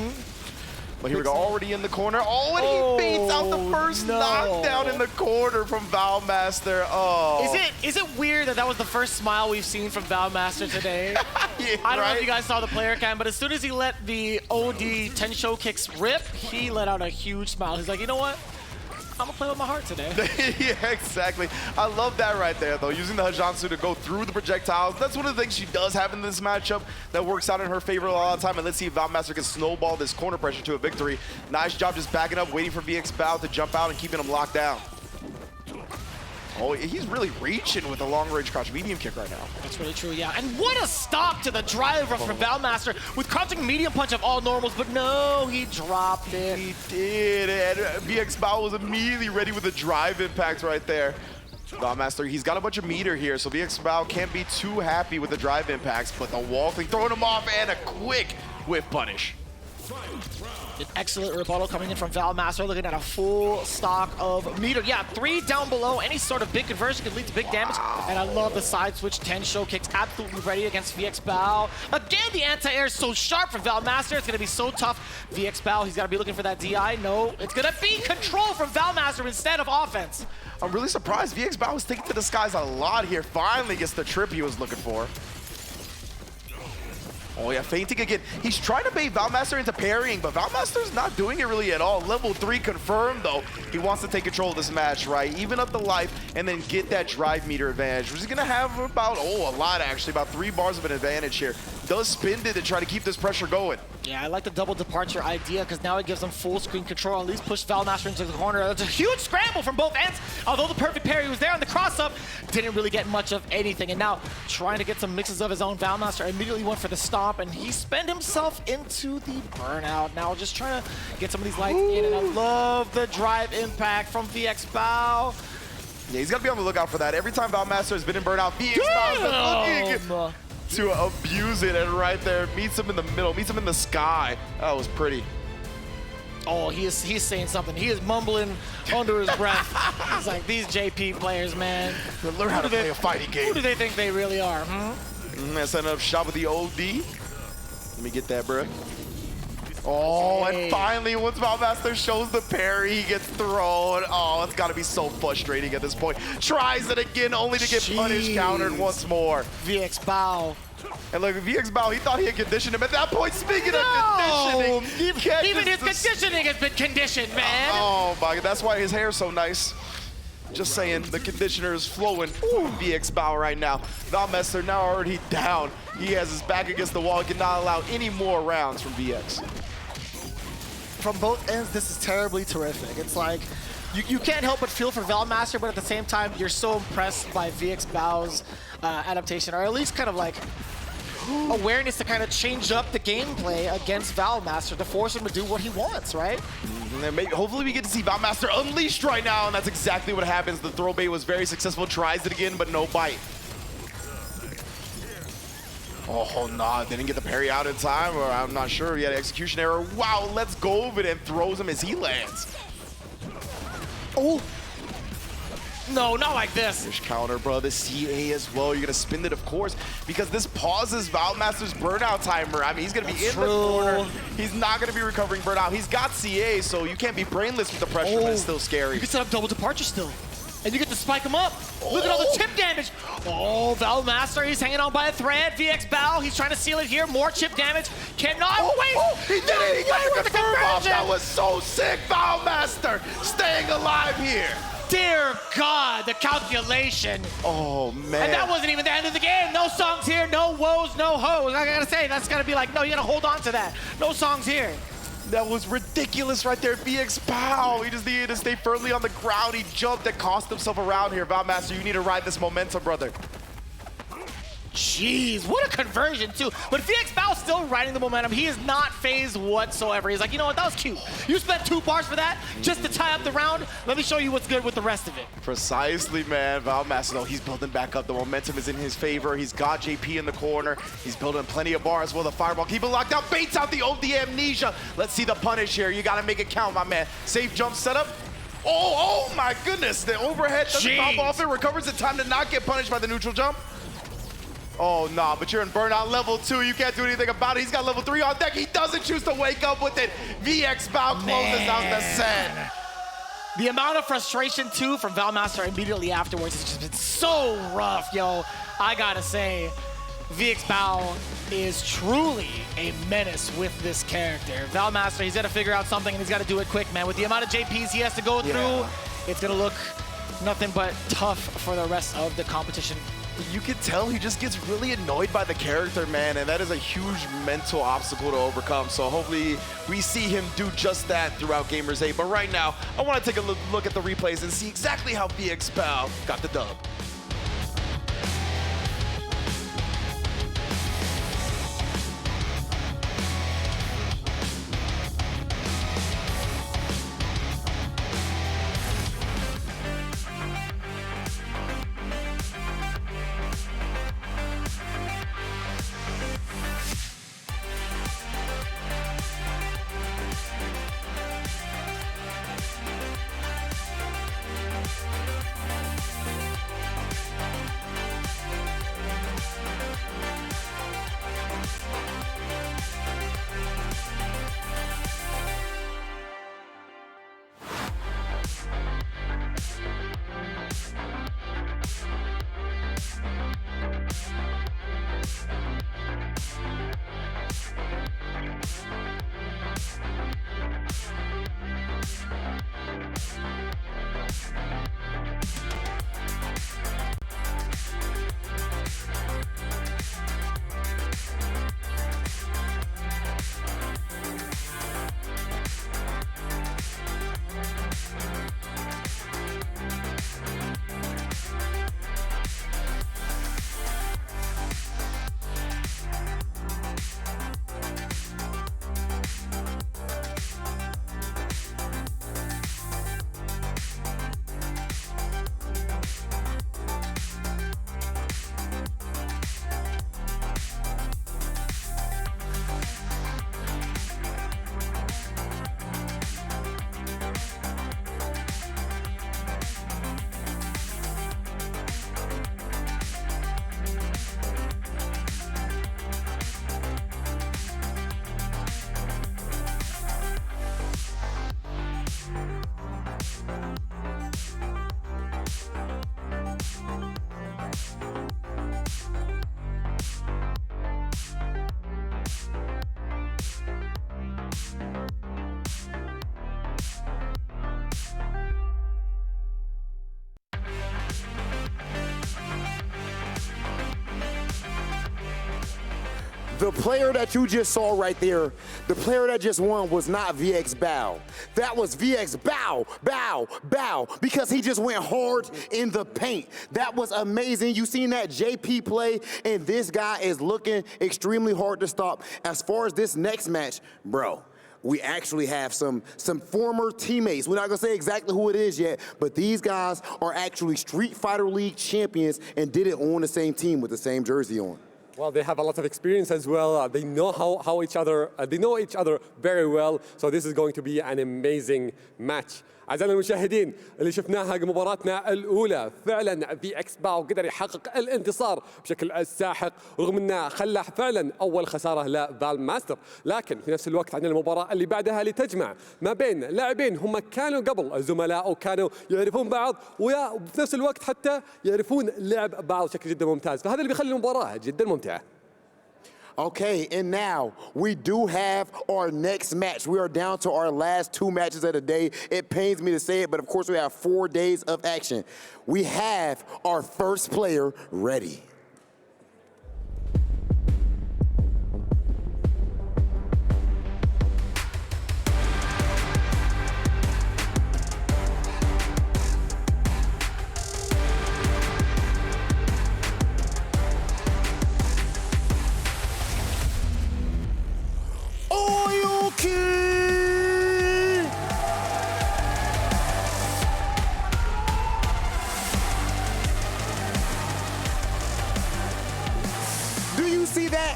But here we go, already in the corner. Oh, and he beats out the first knockdown in the corner from Valmaster. Oh. Is it weird that was the first smile we've seen from Valmaster today? Yeah, I don't know if you guys saw the player cam, but as soon as he let the OD 10 show kicks rip, he let out a huge smile. He's like, you know what? I'm gonna play with my heart today. Yeah, exactly. I love that right there, though. Using the Hajansu to go through the projectiles. That's one of the things she does have in this matchup that works out in her favor a lot of the time. And let's see if Valmaster can snowball this corner pressure to a victory. Nice job just backing up, waiting for VX Bao to jump out and keeping him locked down. Oh, he's really reaching with a long-range crouch medium kick right now. That's really true, yeah. And what a stop to the driver from Valmaster with crouching medium punch of all normals, but no, he dropped it. He did, and VX Bao was immediately ready with a drive impact right there. Valmaster, he's got a bunch of meter here, so VX Bao can't be too happy with the drive impacts, but the wall thing throwing him off and a quick whiff punish. An excellent rebuttal coming in from Valmaster, looking at a full stock of meter. Yeah, 3 down below. Any sort of big conversion could lead to big damage. And I love the side switch 10 show kicks, absolutely ready against VX Bao. Again, the anti-air is so sharp from Valmaster. It's going to be so tough. VX Bao, he's got to be looking for that DI. No, it's going to be control from Valmaster instead of offense. I'm really surprised. VX Bao was taking to the skies a lot here. Finally gets the trip he was looking for. Oh yeah, feinting again. He's trying to bait Valmaster into parrying, but Valmaster's not doing it really at all. Level 3 confirmed though. He wants to take control of this match, right? Even up the life and then get that drive meter advantage. He's gonna have about, a lot actually, about 3 bars of an advantage here. Does spin it to try to keep this pressure going. Yeah, I like the double departure idea because now it gives them full screen control. At least push Valmaster into the corner. That's a huge scramble from both ends. Although the perfect parry was there on the cross-up, didn't really get much of anything. And now trying to get some mixes of his own, Valmaster immediately went for the stomp and he spent himself into the burnout. Now just trying to get some of these lights in, and I love the drive impact from VX Bao. Yeah, he's got to be on the lookout for that. Every time Valmaster has been in burnout, VX Bao is looking to abuse it, and right there, meets him in the middle, meets him in the sky. That was pretty. Oh, he's saying something. He is mumbling under his breath. He's like, these JP players, man. Learn how to play a fighting game. Who do they think they really are? Setting up shot with the OD. Let me get that, bro. Oh, and finally, once Valmaster shows the parry, he gets thrown. Oh, it's got to be so frustrating at this point. Tries it again, only to get punished, countered once more. VX Bao. And look, VX Bao, he thought he had conditioned him. At that point, speaking of conditioning, even his conditioning has been conditioned, man. Oh my God, that's why his hair's so nice. Just saying, the conditioner is flowing. Ooh, VX Bao right now. Valmaster now already down. He has his back against the wall. He cannot allow any more rounds from VX. From both ends, this is terribly terrific. It's like, you can't help but feel for Valmaster, but at the same time, you're so impressed by VX Bao's adaptation, or at least kind of like awareness to kind of change up the gameplay against Valmaster to force him to do what he wants, right? And maybe, hopefully we get to see Valmaster unleashed right now, and that's exactly what happens. The throw bait was very successful, tries it again, but no bite. Oh, nah, didn't get the parry out in time, or I'm not sure. He had an execution error. Wow, let's go with it and throws him as he lands. Oh. No, not like this. Fish counter, bro. The CA as well. You're going to spin it, of course, because this pauses Valmaster's burnout timer. I mean, he's going to be in the corner. He's not going to be recovering burnout. He's got CA, so you can't be brainless with the pressure, but it's still scary. You can set up double departure still. And you get to spike him up. Look at all the chip damage. Oh, Valmaster, he's hanging on by a thread. VX Bao, he's trying to seal it here. More chip damage. Cannot wait. He did it. He got the confirm off. That was so sick. Valmaster staying alive here. Dear God, the calculation. Oh, man. And that wasn't even the end of the game. No songs here, no woes, no hoes. I gotta say, that's gotta be like, no, you gotta hold on to that. No songs here. That was ridiculous right there. VX Bao, he just needed to stay firmly on the ground. He jumped and cost himself around here. Valmaster, you need to ride this momentum, brother. Jeez, what a conversion too. But VX Bao still riding the momentum. He is not phased whatsoever. He's like, you know what, that was cute. You spent 2 bars for that just to tie up the round. Let me show you what's good with the rest of it. Precisely, man. Valmaster, though, he's building back up. The momentum is in his favor. He's got JP in the corner. He's building plenty of bars. Well, the fireball, keep it locked down. Baits out the OD amnesia. Let's see the punish here. You got to make it count, my man. Safe jump setup. Oh my goodness. The overhead doesn't pop off it. Recovers in time to not get punished by the neutral jump. Oh, nah, but you're in burnout level 2. You can't do anything about it. He's got level 3 on deck. He doesn't choose to wake up with it. VX Bao closes out the set. The amount of frustration, too, from Valmaster immediately afterwards has just been so rough, yo. I gotta say, VX Bao is truly a menace with this character. Valmaster, he's gotta figure out something, and he's gotta do it quick, man. With the amount of JPs he has to go through, it's gonna look nothing but tough for the rest of the competition. you can tell he just gets really annoyed by the character, man, and that is a huge mental obstacle to overcome. So hopefully we see him do just that throughout Gamers8. But right now, I want to take a look at the replays and see exactly how VXBow got the dub. The player that you just saw right there, the player that just won was not VXBow. That was VXBow, because he just went hard in the paint. That was amazing. You seen that JP play, and this guy is looking extremely hard to stop. As far as this next match, bro, we actually have some former teammates. We're not gonna say exactly who it is yet, but these guys are actually Street Fighter League champions and did it on the same team with the same jersey on. Well, they have a lot of experience as well. They know how each other, they know each other very well. So this is going to be an amazing match. أعزائنا المشاهدين اللي شفناها مباراتنا الأولى فعلا VXBow قدر يحقق الانتصار بشكل ساحق رغم أنه خلى فعلا أول خسارة لفال ماستر، لكن في نفس الوقت عندنا المباراة اللي بعدها اللي تجمع ما بين لاعبين هم كانوا قبل زملاء وكانوا يعرفون بعض وفي نفس الوقت حتى يعرفون لعب بعض بشكل جدا ممتاز، فهذا اللي بيخلي المباراة جدا ممتعة. Okay, and now we do have our next match. We are down to our last 2 matches of the day. It pains me to say it, but of course we have 4 days of action. We have our first player ready.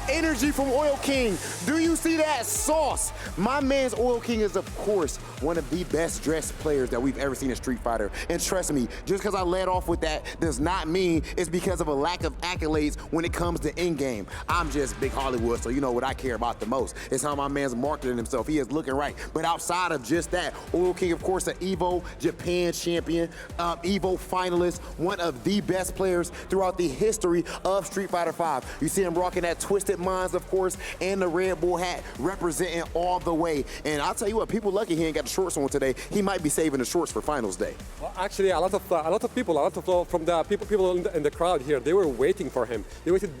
Energy from Oil King. Do you see that sauce? My man's Oil King is, of course, one of the best dressed players that we've ever seen in Street Fighter. And trust me, just because I led off with that does not mean it's because of a lack of accolades when it comes to in-game. I'm just big Hollywood, so you know what I care about the most. It's how my man's marketing himself. He is looking right. But outside of just that, Oil King, of course, an EVO Japan champion, EVO finalist, one of the best players throughout the history of Street Fighter V. You see him rocking that Twisted Minds, of of course, and the Red Bull hat representing all the way. And I'll tell you what, people lucky he ain't got the shorts on today. He might be saving the shorts for finals day. Well, actually, a lot of people from the people in the crowd here, they were waiting for him. They waited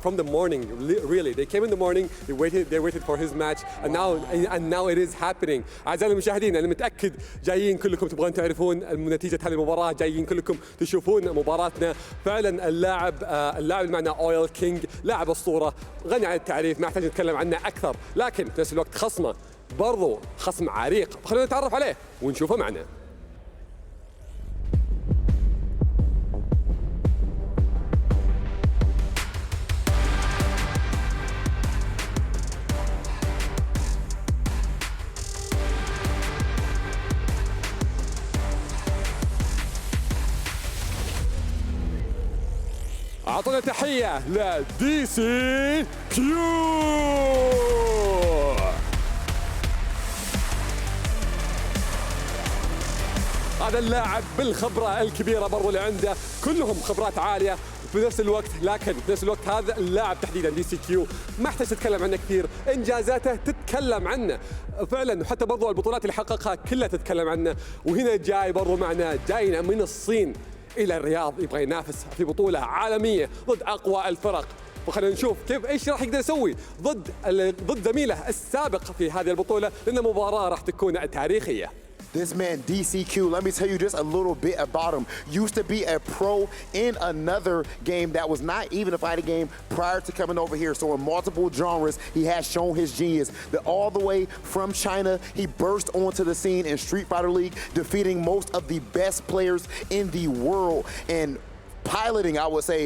from the morning, really. They came in the morning, they waited for his match, and now it is happening. أعزائي المشاهدين، أنا متأكد جايين كلكم تبغون تعرفون نتيجة هذه المباراة، جايين كلكم تشوفون مباراتنا. فعلا اللاعب اللي معنا اويل كينج لاعب اسطورة، غني عن التعريف، ما يحتاج نتكلم عنه أكثر، لكن في نفس الوقت خصمه برضو خصم عريق، خلونا نتعرف عليه ونشوفه معنا. أعطونا تحية لدي سي كيو. هذا اللاعب بالخبرة الكبيرة برضو اللي عنده، كلهم خبرات عالية في نفس الوقت، لكن في نفس الوقت هذا اللاعب تحديدا دي سي كيو ما يحتاج تتكلم عنه كثير، انجازاته تتكلم عنه فعلا، وحتى برضو البطولات اللي حققها كلها تتكلم عنه. وهنا جاي برضو معنا، جاينا من الصين الى الرياض، يبغى ينافس في بطولة عالمية ضد اقوى الفرق. وخلينا نشوف كيف ايش راح يقدر يسوي ضد زميله السابق في هذه البطولة، لأن المباراة راح تكون تاريخية. This man, DCQ, let me tell you just a little bit about him. Used to be a pro in another game that was not even a fighting game prior to coming over here. So in multiple genres, he has shown his genius. All the way from China, he burst onto the scene in Street Fighter League, defeating most of the best players in the world and piloting, I would say,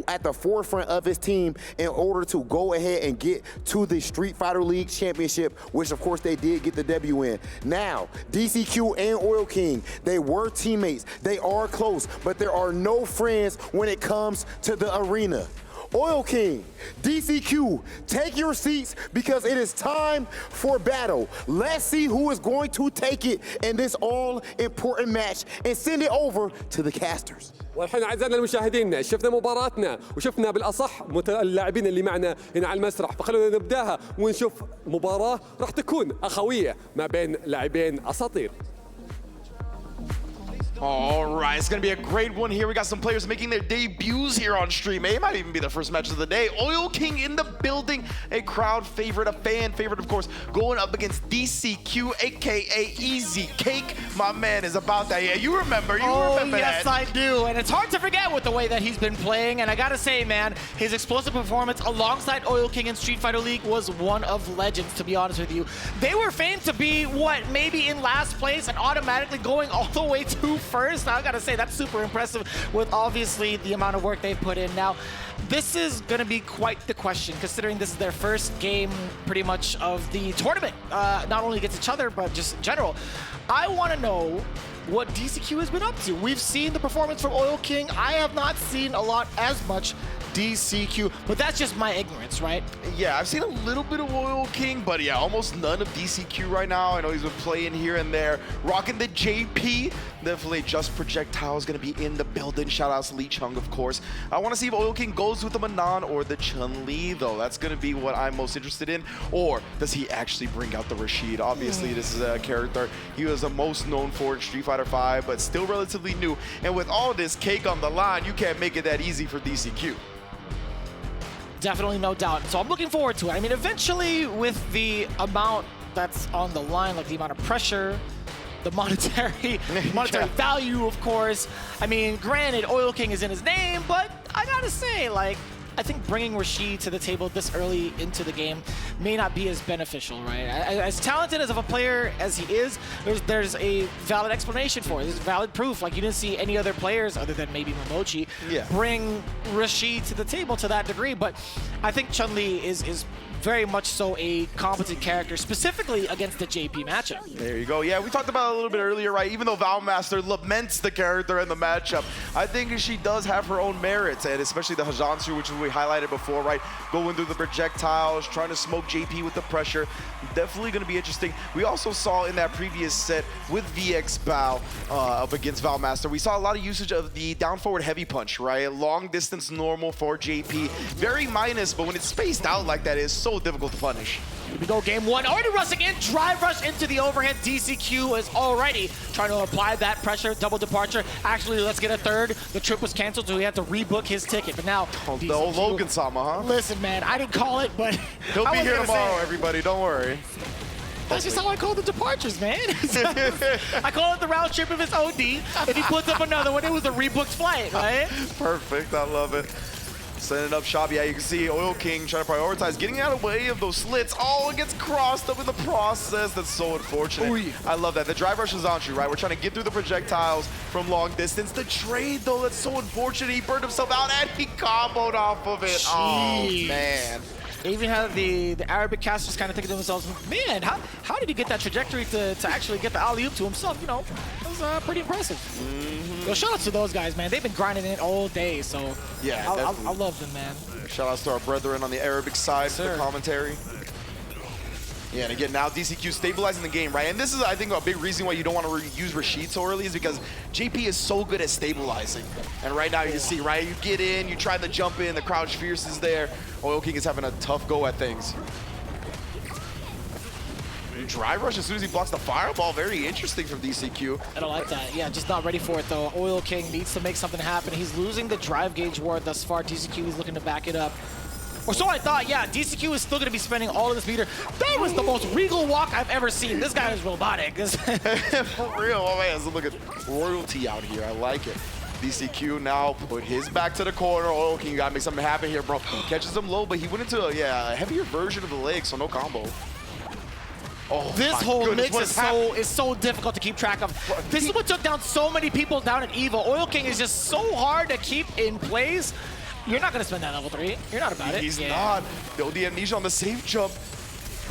at the forefront of his team in order to go ahead and get to the Street Fighter League Championship, which of course they did get the W in. Now, DCQ and Oil King, they were teammates, they are close, but there are no friends when it comes to the arena. Oil King, DCQ, take your seats because it is time for battle. Let's see who is going to take it in this all-important match and send it over to the casters. والحين أعزائنا المشاهدين، شفنا مباراتنا وشفنا بالأصح اللاعبين اللي معنا هنا على المسرح، فخلونا نبداها ونشوف مباراة راح تكون أخوية ما بين لاعبين أساطير. All right, it's going to be a great one here. We got some players making their debuts here on stream. It might even be the first match of the day. Oil King in the building, a crowd favorite, a fan favorite, of course, going up against DCQ, aka Easy Cake. My man is about that. Yeah, you remember that. Yes, I do. And it's hard to forget with the way that he's been playing. And I got to say, man, his explosive performance alongside Oil King in Street Fighter League was one of legends, to be honest with you. They were famed to be, maybe in last place and automatically going all the way to first. I gotta say, that's super impressive with obviously the amount of work they've put in. Now, this is gonna be quite the question, considering this is their first game pretty much of the tournament, not only against each other, but just in general. I wanna know what DCQ has been up to. We've seen the performance from Oil King. I have not seen a lot as much DCQ, but that's just my ignorance, right? Yeah, I've seen a little bit of Oil King, but yeah, almost none of DCQ right now. I know he's been playing here and there, rocking the JP. Definitely Just Projectile is going to be in the building. Shout out to Lee Chung, of course. I want to see if Oil King goes with the Manan or the Chun-Li, though. That's going to be what I'm most interested in. Or does he actually bring out the Rashid? Obviously, this is a character he was the most known for in Street Fighter V, but still relatively new. And with all this cake on the line, you can't make it that easy for DCQ. Definitely, no doubt. So I'm looking forward to it. I mean, eventually, with the amount that's on the line, like the amount of pressure, the monetary value, of course. I mean, granted, Oil King is in his name, but I gotta say, like, I think bringing Rashid to the table this early into the game may not be as beneficial, right? As talented as of a player as he is, there's a valid explanation for it. There's valid proof. Like, you didn't see any other players other than maybe Momochi bring Rashid to the table to that degree. But I think Chun-Li is very much so a competent character, specifically against the JP matchup. There you go. Yeah, we talked about it a little bit earlier, right? Even though Valmaster laments the character in the matchup, I think she does have her own merits, and especially the Hajansu, which we highlighted before, right? Going through the projectiles, trying to smoke JP with the pressure. Definitely going to be interesting. We also saw in that previous set with VX Bao up against Valmaster, we saw a lot of usage of the down forward heavy punch, right? Long distance normal for JP. Very minus, but when it's spaced out like that, it's so difficult to punish. Here we go, game one. Already rushing in, drive rush into the overhead. DCQ is already trying to apply that pressure, double departure. Actually, let's get a third. The trip was canceled, so he had to rebook his ticket. But now, The old Logan-sama, huh? Listen, man, I didn't call it, but He'll I be was here gonna tomorrow, say, everybody. Don't worry. that's just how I call the departures, man. I call it the round trip if it's OD. If he puts up another one, it was a rebooked flight, right? Perfect. I love it. Setting up shop. Yeah, you can see Oil King trying to prioritize getting out of the way of those slits. Oh, it gets crossed up in the process. That's so unfortunate. Ooh. I love that. The drive rush is on you, right? We're trying to get through the projectiles from long distance. The trade, though, that's so unfortunate. He burned himself out and he comboed off of it. Jeez. Oh, man. They even had the Arabic casters kind of thinking to themselves, man, how did he get that trajectory to actually get the alley-oop to himself? You know, it was pretty impressive. Yo, shout out to those guys, man. They've been grinding it all day, so Yeah, I love them, man. Shout outs to our brethren on the Arabic side for the Sir. commentary. Yeah, and again, now DCQ stabilizing the game, right? And this is, I think, a big reason why you don't want to use Rashid so early is because JP is so good at stabilizing. And right now you can see, right? You get in, you try to jump in, the crouch fierce is there. Oil King is having a tough go at things. Drive rush as soon as he blocks the fireball. Very interesting from DCQ. I don't like that. Yeah, just not ready for it, though. Oil King needs to make something happen. He's losing the drive gauge ward thus far. DCQ is looking to back it up. Or so I thought. Yeah, DCQ is still going to be spending all of this meter. That was the most regal walk I've ever seen. This guy is robotic. For real. Oh, man, so look at royalty out here. I like it. DCQ now put his back to the corner. Oil King, you got to make something happen here, bro. Catches him low, but he went into a heavier version of the leg, so no combo. Oh, this my whole goodness, mix what is so difficult to keep track of. This is what took down so many people down at EVO. Oil King is just so hard to keep in plays. You're not going to spend that level 3. You're not about it. He's not. The amnesia on the safe jump.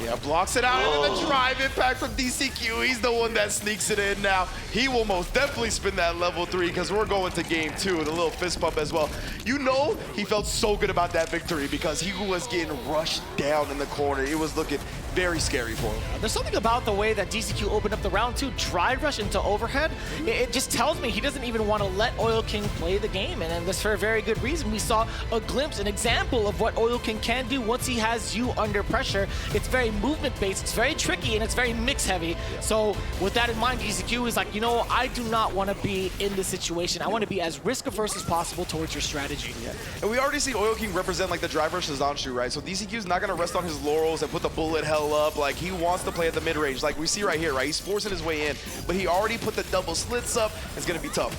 Yeah, blocks it out, and the drive impact from DCQ. He's the one that sneaks it in now. He will most definitely spin that level 3 because we're going to game 2 with a little fist pump as well. You know he felt so good about that victory because he was getting rushed down in the corner. It was looking very scary for him. There's something about the way that DCQ opened up the round 2 drive rush into overhead. It just tells me he doesn't even want to let Oil King play the game, and that's for a very good reason. We saw a glimpse, an example of what Oil King can do once he has you under pressure. It's very movement-based, it's very tricky, and it's very mix-heavy. So with that in mind, DCQ is like, you know, I do not want to be in this situation. I want to be as risk-averse as possible towards your strategy. Yeah. And we already see Oil King represent like the drive rush Zanshu, right? So DCQ is not going to rest on his laurels and put the bullet hell up. Like, he wants to play at the mid-range. Like we see right here, right? He's forcing his way in, but he already put the double slits up. It's going to be tough.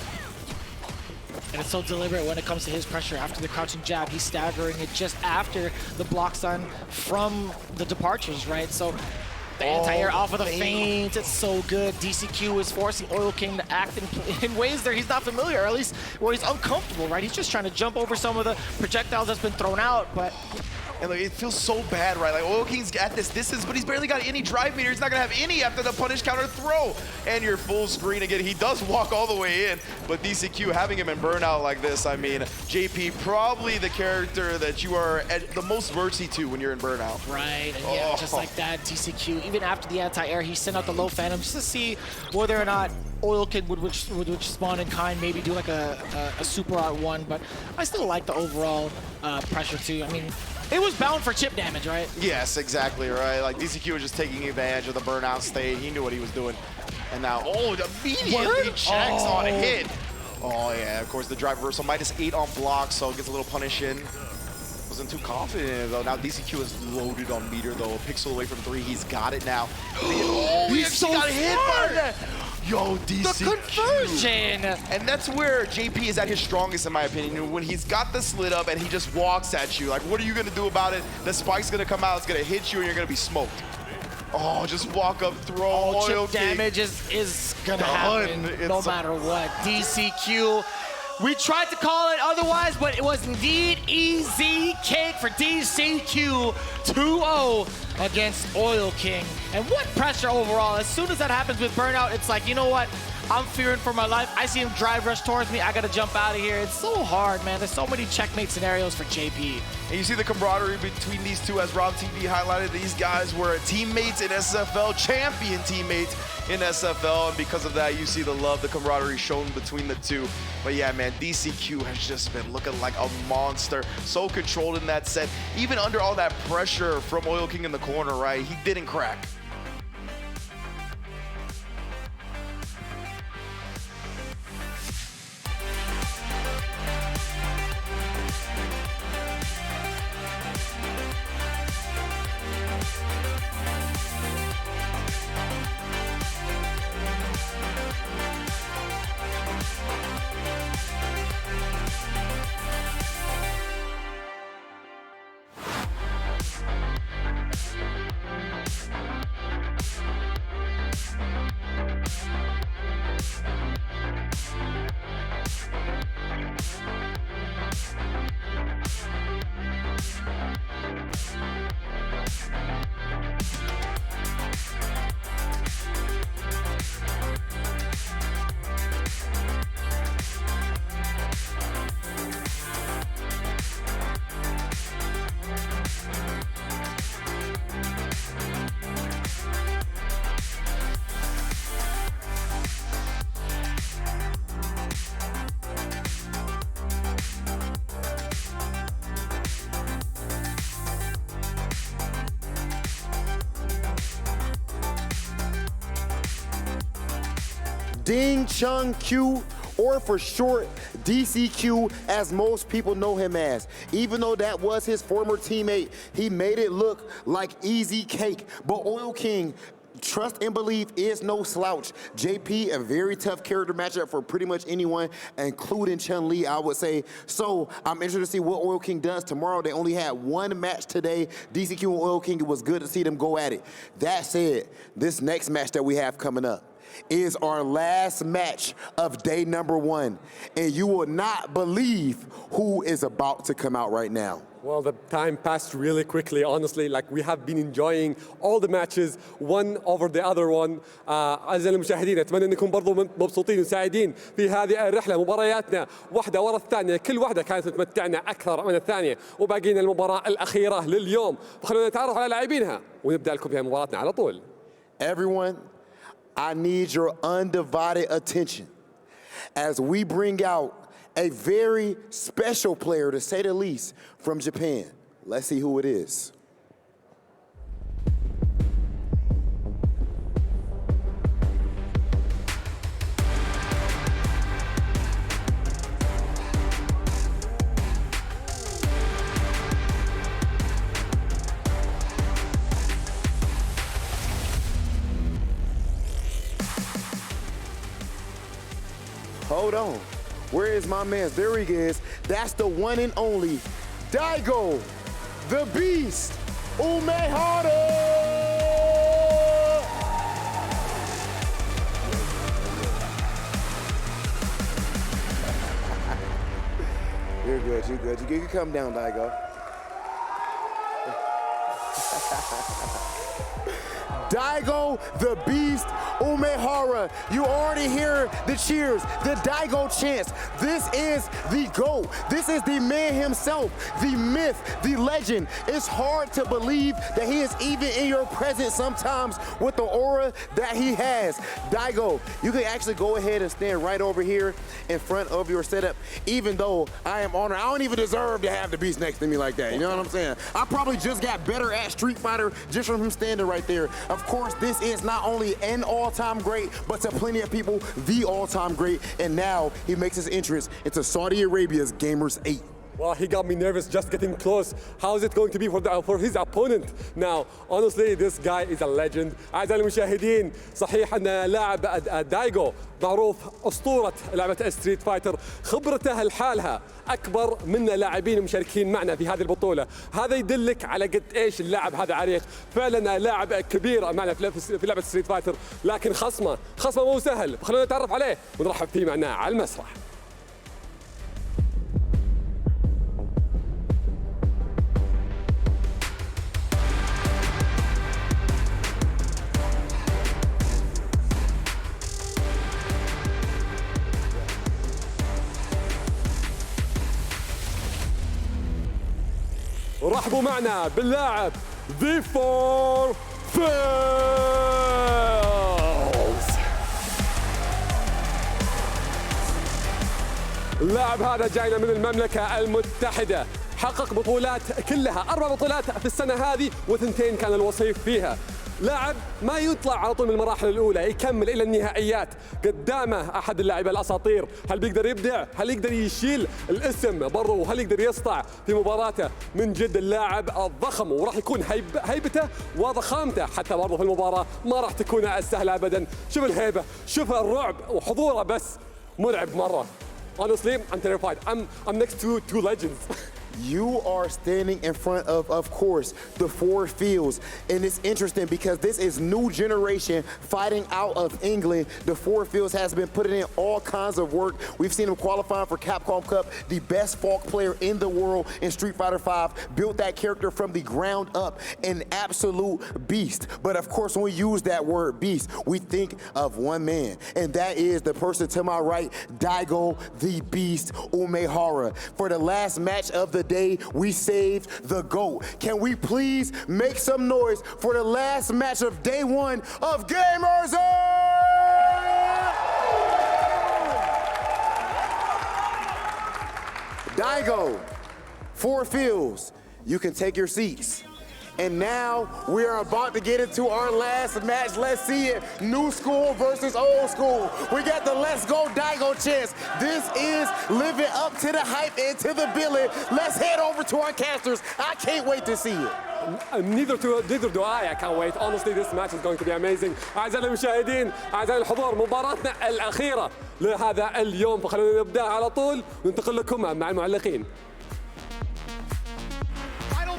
And it's so deliberate when it comes to his pressure. After the crouching jab, he's staggering it just after the block stun from the departures, right? So the anti-air off of the feint, it's so good. DCQ is forcing Oil King to act in ways that he's not familiar, or at least where he's uncomfortable, right? He's just trying to jump over some of the projectiles that's been thrown out, but And like, it feels so bad, right? Like Oil King's at this distance, but he's barely got any drive meter. He's not gonna have any after the punish counter throw. And you're full screen again. He does walk all the way in, but DCQ having him in burnout like this, I mean, JP probably the character that you are at the most mercy to when you're in burnout. right, and yeah, just like that, DCQ, even after the anti-air, he sent out the low phantom just to see whether or not Oil King would respond in kind, maybe do like a super out one, but I still like the overall pressure too. I mean, it was bound for chip damage, right? Yes, exactly, right? Like DCQ was just taking advantage of the burnout state. He knew what he was doing. And now, immediately checks on a hit. Oh yeah, of course the drive reversal, -8 on block, so gets a little punish in. Wasn't too confident though. Now DCQ is loaded on meter though. A pixel away from 3, he's got it now. He's so got hit by smart! that. Yo, DCQ. The conversion! And that's where JP is at his strongest, in my opinion. When he's got the slit up and he just walks at you. Like, what are you gonna do about it? The spike's gonna come out, it's gonna hit you, and you're gonna be smoked. Oh, just walk up, throw, Oil chip King. damage is gonna happen no matter what. DCQ We tried to call it otherwise, but it was indeed easy cake for DCQ 2-0 against Oil King. And what pressure overall. As soon as that happens with Burnout, it's like, you know what? I'm fearing for my life. I see him drive rush towards me. I got to jump out of here. It's so hard, man. There's so many checkmate scenarios for JP. And you see the camaraderie between these two, as Rob TV highlighted. These guys were teammates in SFL, champion teammates in SFL, and because of that, you see the love, the camaraderie shown between the two. But yeah, man, DCQ has just been looking like a monster, so controlled in that set. Even under all that pressure from Oil King in the corner, right? He didn't crack. Ding Chung Q, or for short, DCQ, as most people know him as. Even though that was his former teammate, he made it look like easy cake. But Oil King, trust and believe, is no slouch. JP, a very tough character matchup for pretty much anyone, including Chun-Li, I would say. So I'm interested to see what Oil King does tomorrow. They only had one match today. DCQ and Oil King, it was good to see them go at it. That said, this next match that we have coming up is our last match of day number 1. And you will not believe who is about to come out right now. Well, the time passed really quickly, honestly. Like, we have been enjoying all the matches, one over the other one. أعزائي المشاهدين، أتمنى أنكم برضو مبسوطين وسعيدين في هذه الرحلة. مبارياتنا واحدة ورا الثانية، كل واحدة كانت تمتعنا أكثر من الثانية، وباقينا المباراة الأخيرة لليوم. فخلونا نتعرف على لاعبينها ونبدأ لكم بها مباراتنا على طول. Everyone, I need your undivided attention as we bring out a very special player, to say the least, from Japan. Let's see who it is. Hold on. Where is my man? There he is. That's the one and only Daigo, the Beast, Umehara! You're good, you're good. You can come down, Daigo. Daigo, the Beast, Umehara. You already hear the cheers, the Daigo chants. This is the GOAT. This is the man himself, the myth, the legend. It's hard to believe that he is even in your presence sometimes with the aura that he has. Daigo, you can actually go ahead and stand right over here in front of your setup, even though I am honored. I don't even deserve to have the Beast next to me like that. You know what I'm saying? I probably just got better at Street Fighter just from him standing right there. Of course, this is not only an all-time great, but to plenty of people, the all-time great. And now he makes his entrance into Saudi Arabia's Gamers8. Well, he got me nervous just getting close. How is it going to be for his opponent? Now, honestly, this guy is a legend. أعزائي المشاهدين، صحيح أن لاعب دايغو معروف أسطورة لعبة ستريت فايتر، خبرته لحالها أكبر منا لاعبين مشاركين معنا في هذه البطولة. هذا يدلك على قد إيش اللاعب هذا عريق. فعلا لاعب كبير معنا في لعبة ستريت فايتر، لكن خصمه مو سهل. خلونا نتعرف عليه ونرحب فيه معنا على المسرح. رحبوا معنا باللاعب The Four Fills. اللاعب هذا جاينا من المملكة المتحدة، حقق بطولات كلها 4 بطولات في السنة هذه و2 كان الوصيف فيها. لاعب ما يطلع على طول من المراحل الأولى، يكمل إلى النهائيات. قدامه أحد اللاعبين الأساطير، هل بيقدر يبدع؟ هل يقدر يشيل الاسم برضه؟ وهل يقدر يسطع في مباراته؟ من جد اللاعب الضخم، وراح يكون هيبته وضخامته حتى برضه في المباراة ما راح تكون السهلة أبدا. شوف الهيبة، شوف الرعب وحضوره، بس مرعب مرة. Honestly, I'm terrified. I'm next to 2 legends. You are standing in front of course, the Four Fields. And it's interesting because this is new generation fighting out of England. The Four Fields has been putting in all kinds of work. We've seen him qualifying for Capcom Cup, the best Falk player in the world in Street Fighter V, built that character from the ground up, an absolute beast. But of course, when we use that word beast, we think of one man, and that is the person to my right, Daigo the Beast Umehara. For the last match of the day, we saved the GOAT. Can we please make some noise for the last match of day 1 of Gamers8? Daigo, Four Fields, you can take your seats. And now we are about to get into our last match. Let's see it. New school versus old school. We got the Let's Go Daigo chance. This is living up to the hype and to the billing. Let's head over to our casters. I can't wait to see it. Neither do I can't wait. Honestly, this match is going to be amazing. أعزائي المشاهدين، أعزائي الحضور، مباراتنا الأخيرة لهذا اليوم، فخلونا نبدأ على طول وننتقل لكم مع المعلقين.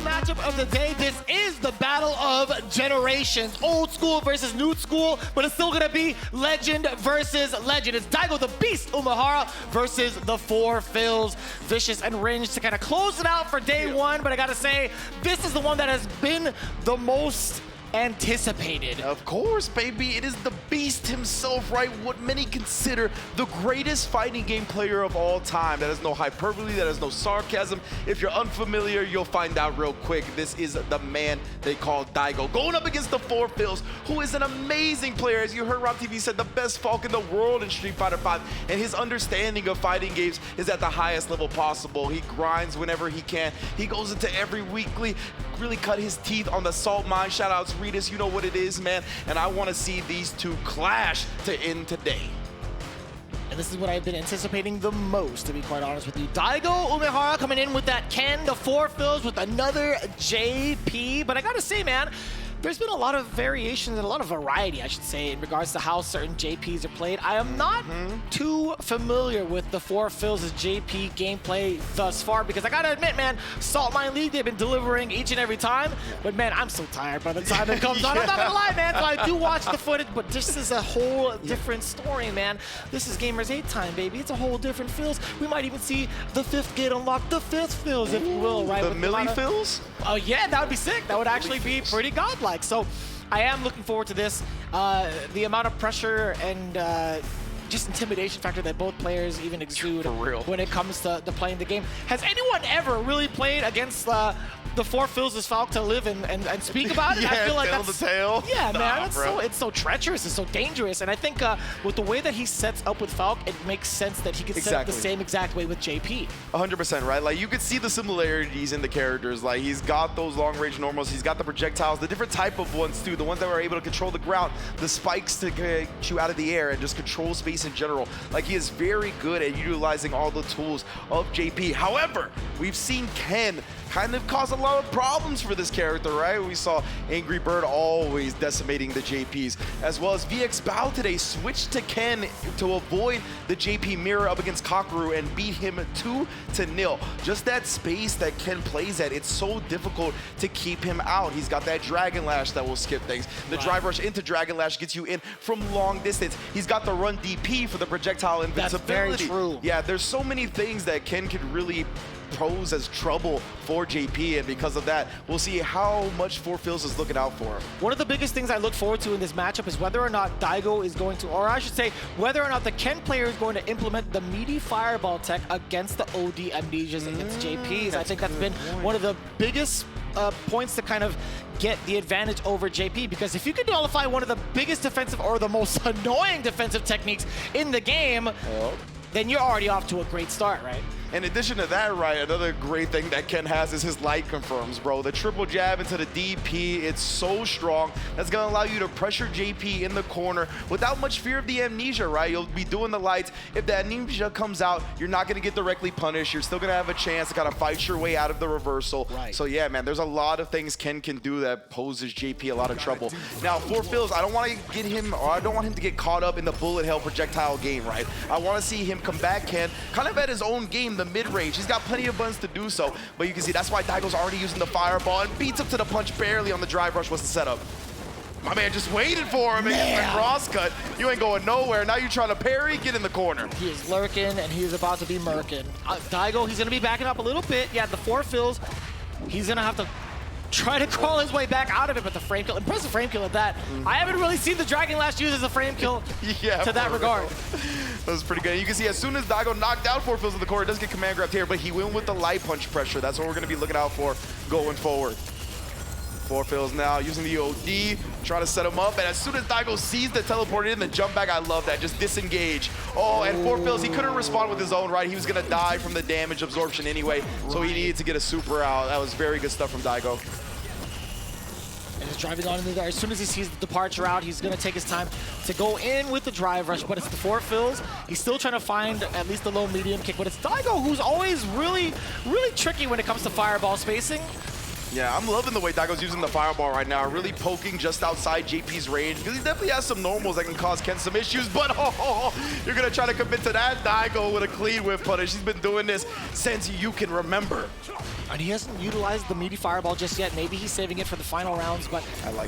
Matchup of the day. This is the battle of generations. Old school versus new school, but it's still gonna be legend versus legend. It's Daigo the Beast Umehara versus the Four Fills. Vicious and Range to kind of close it out for day 1, but I gotta say, this is the one that has been the most anticipated. Of course, baby. It is the Beast himself, right? What many consider the greatest fighting game player of all time. That is no hyperbole, that is no sarcasm. If you're unfamiliar, you'll find out real quick. This is the man they call Daigo, going up against the Four Fills, who is an amazing player. As you heard Rob TV said, the best Falk in the world in Street Fighter V, and his understanding of fighting games is at the highest level possible. He grinds whenever he can. He goes into every weekly, really cut his teeth on the salt mine. Shout outs, Ritas, you know what it is, man. And I want to see these two clash to end today. And this is what I've been anticipating the most, to be quite honest with you. Daigo Umehara coming in with that Ken, the Four Fills with another JP. But I gotta say, man, there's been a lot of variations and a lot of variety, I should say, in regards to how certain JPs are played. I am not too familiar with the Four Fills' JP gameplay thus far, because I gotta admit, man, Salt Mine League, they've been delivering each and every time. But man, I'm so tired by the time it comes on. I'm not gonna lie, man. So I do watch the footage, but this is a whole different story, man. This is Gamers8 time, baby. It's a whole different Fills. We might even see the 5th gate unlock, the 5th Fills, if you will, right? The Millie Fills? Oh yeah, that would be sick. That would actually be pretty godlike. So I am looking forward to this. The amount of pressure and just intimidation factor that both players even exude when it comes to playing the game. Has anyone ever really played against the Four Fills' Falk to live and speak about it? Yeah, I feel like that's the tail. Yeah, Nah, man, bro. it's so treacherous, it's so dangerous, and I think with the way that he sets up with Falk, it makes sense that he could set up the same exact way with JP. 100%, right? Like, you could see the similarities in the characters. Like, he's got those long-range normals, he's got the projectiles, the different type of ones too, the ones that were able to control the ground, the spikes to get you out of the air and just control space in general. Like, he is very good at utilizing all the tools of JP. However, we've seen Ken kind of cause a lot of problems for this character, right? We saw Angry Bird always decimating the JPs, as well as VX Bao today switched to Ken to avoid the JP mirror up against Kakeru and beat him 2-0. Just that space that Ken plays at, it's so difficult to keep him out. He's got that Dragon Lash that will skip things. The drive rush into Dragon Lash gets you in from long distance. He's got the run DP for the projectile invincibility. That's very true. Yeah, there's so many things that Ken could really pose as trouble for JP, and because of that, we'll see how much Forfills is looking out for him. One of the biggest things I look forward to in this matchup is whether or not Daigo is going to, or I should say, whether or not the Ken player is going to implement the meaty fireball tech against the OD Amnesias against JPs. I think that's been one of the biggest points to kind of get the advantage over JP, because if you can nullify one of the biggest defensive or the most annoying defensive techniques in the game, then you're already off to a great start, right? In addition to that, right, another great thing that Ken has is his light confirms, bro. The triple jab into the DP, it's so strong. That's going to allow you to pressure JP in the corner without much fear of the amnesia, right? You'll be doing the lights. If the amnesia comes out, you're not going to get directly punished. You're still going to have a chance to kind of fight your way out of the reversal. Right. So yeah, man, there's a lot of things Ken can do that poses JP a lot of trouble. Now, Forfills, I don't want to get him, or I don't want him to get caught up in the bullet hell projectile game, right? I want to see him combat Ken kind of at his own game, the mid-range. He's got plenty of buttons to do so, but you can see that's why Daigo's already using the fireball and beats him to the punch barely on the drive rush. What's the setup? My man just waited for him against the cross cut. You ain't going nowhere. Now you're trying to parry, get in the corner. He is lurking, and he is about to be murking. Daigo, he's going to be backing up a little bit. Yeah, the Forfills, he's going to have to try to crawl his way back out of it, but the frame kill, impressive frame kill at that. I haven't really seen the Dragon Lash used as a frame kill to that regard. That was pretty good. You can see as soon as Daigo knocked out Forfills in the corner, it does get command grabbed here, but he went with the light punch pressure. That's what we're going to be looking out for going forward. Forfills now using the OD, trying to set him up, and as soon as Daigo sees the teleport in, the jump back, I love that, just disengage. Oh, and Forfills, he couldn't respond with his own, right? He was going to die from the damage absorption anyway, so he needed to get a super out. That was very good stuff from Daigo. And he's driving on into there. As soon as he sees the departure out, he's going to take his time to go in with the drive rush, but it's the Forfills. He's still trying to find at least the low-medium kick, but it's Daigo who's always really tricky when it comes to fireball spacing. Yeah, I'm loving the way Daigo's using the fireball right now, really poking just outside JP's range, because he definitely has some normals that can cause Ken some issues, but you're going to try to commit to that? Daigo with a clean whip punish. He's been doing this since you can remember. And he hasn't utilized the meaty fireball just yet. Maybe he's saving it for the final rounds, but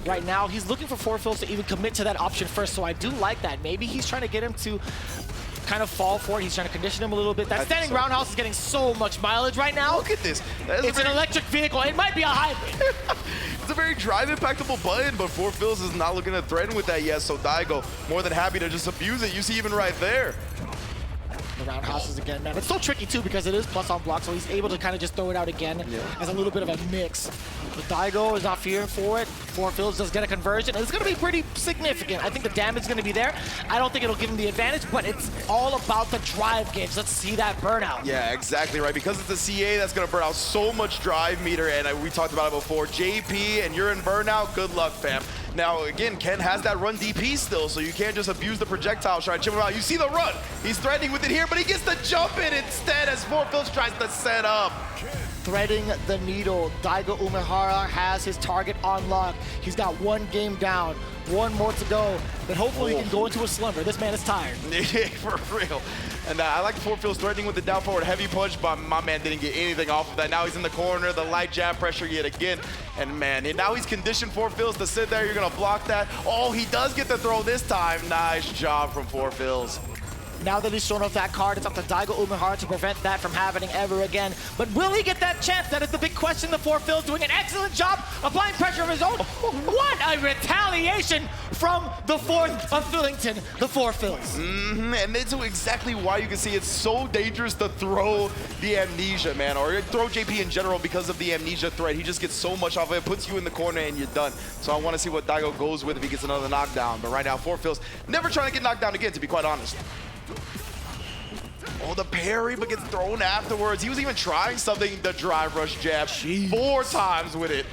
right now he's looking for Forfills to even commit to that option first, so I do like that. Maybe he's trying to get him to kind of fall for it. He's trying to condition him a little bit. That standing roundhouse is getting so much mileage right now. Look at this. It's an electric vehicle. It might be a hybrid. It's a very drive impactable button, but Forfills is not looking to threaten with that yet, so Daigo more than happy to just abuse it. You see even right there. The roundhouses again, man. It's so tricky too because it is plus on block, so he's able to kind of just throw it out again as a little bit of a mix. But Daigo is not fearing for it. Forfills does get a conversion, and it's going to be pretty significant. I think the damage is going to be there. I don't think it'll give him the advantage, but it's all about the drive gauge. Let's see that burnout. Yeah, exactly right. Because it's a CA that's going to burn out so much drive meter, and we talked about it before. JP, and you're in burnout, good luck, fam. Now, again, Ken has that run DP still, so you can't just abuse the projectile, try to chip him out. You see the run. He's threatening with it here, but he gets the jump in instead as Forfills tries to set up. Threading the needle. Daigo Umehara has his target on lock. He's got one game down, one more to go. Then hopefully he can go into a slumber. This man is tired. Yeah, for real. And I like Forfills threatening with the down forward heavy punch, but my man didn't get anything off of that. Now he's in the corner, the light jab pressure yet again. And man, and now he's conditioned Forfills to sit there. You're going to block that. Oh, he does get the throw this time. Nice job from Forfills. Now that he's shown off that card, it's up to Daigo Umehara to prevent that from happening ever again. But will he get that chance? That is the big question. The Forfills doing an excellent job applying pressure of his own. What a retaliation from the fourth of Fillington, the Forfills. And that's exactly why you can see it's so dangerous to throw the amnesia, man, or throw JP in general because of the amnesia threat. He just gets so much off of it, puts you in the corner, and you're done. So I want to see what Daigo goes with if he gets another knockdown. But right now, Forfills never trying to get knocked down again, to be quite honest. Oh, the parry, but gets thrown afterwards. He was even trying something, the drive rush jab, 4 times with it.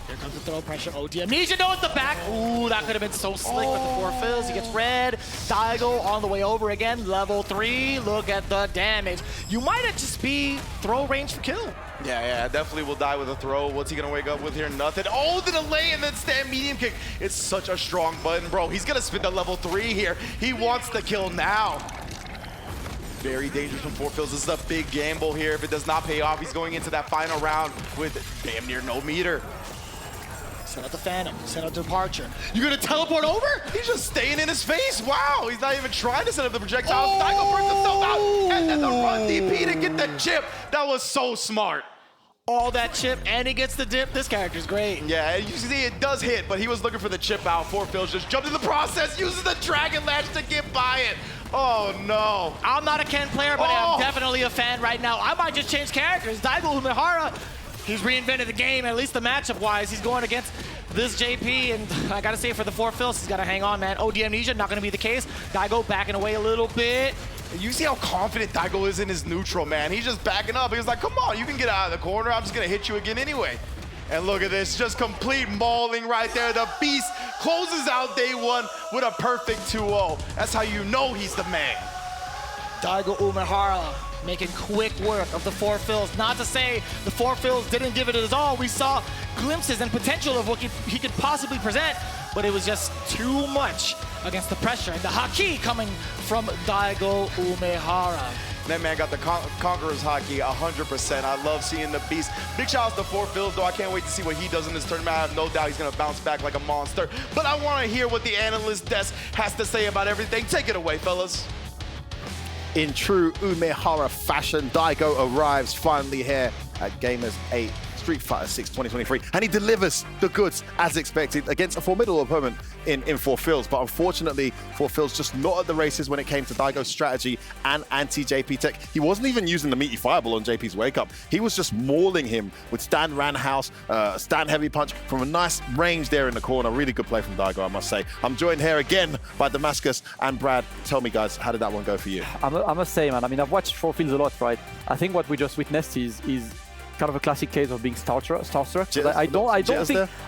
Here comes the throw pressure. OD Amnesia knows the back. Ooh, that could have been so slick with the Forfills. He gets red. Daigo on the way over again. Level 3. Look at the damage. You might just be throw range for kill. Yeah, definitely will die with a throw. What's he going to wake up with here? Nothing. Oh, the delay and then stand medium kick. It's such a strong button, bro. He's going to spin the level 3 here. He wants the kill now. Very dangerous from Forfills. This is a big gamble here. If it does not pay off, he's going into that final round with damn near no meter. Set out the Phantom, set out Departure. You're gonna teleport over? He's just staying in his face. Wow, he's not even trying to set up the projectiles. Daigo burns himself out, and then the run DP to get the chip. That was so smart. All that chip, and he gets the dip. This character's great. Yeah, and you see it does hit, but he was looking for the chip out. Forfils just jumped in the process, uses the Dragon Lash to get by it. Oh no. I'm not a Ken player, but I'm definitely a fan right now. I might just change characters. Daigo Umehara, he's reinvented the game, at least the matchup-wise. He's going against this JP, and I gotta say for the Forfils, he's gotta hang on, man. OD Amnesia, not gonna be the case. Daigo backing away a little bit. You see how confident Daigo is in his neutral, man. He's just backing up. He's like, come on, you can get out of the corner. I'm just gonna hit you again anyway. And look at this, just complete mauling right there. The Beast closes out day one with a perfect 2-0. That's how you know he's the man. Daigo Umehara making quick work of the Forfils. Not to say the Forfils didn't give it his all. We saw glimpses and potential of what he could possibly present, but it was just too much against the pressure. And the Haki coming from Daigo Umehara. That man got the Conqueror's Haki 100%. I love seeing the Beast. Big shout out to Forfils, though. I can't wait to see what he does in this tournament. I have no doubt he's going to bounce back like a monster. But I want to hear what the analyst desk has to say about everything. Take it away, fellas. In true Umehara fashion, Daigo arrives finally here at Gamers8 Street Fighter 6 2023, and he delivers the goods as expected against a formidable opponent in Forfils. But unfortunately, Forfils just not at the races when it came to Daigo's strategy and anti-JP tech. He wasn't even using the meaty fireball on JP's wake up. He was just mauling him with stand roundhouse, stand heavy punch from a nice range there in the corner. Really good play from Daigo, I must say. I'm joined here again by Damascus and Brad. Tell me, guys, how did that one go for you? I must say, man, I mean, I've watched Forfils a lot, right? I think what we just witnessed is kind of a classic case of being starstruck.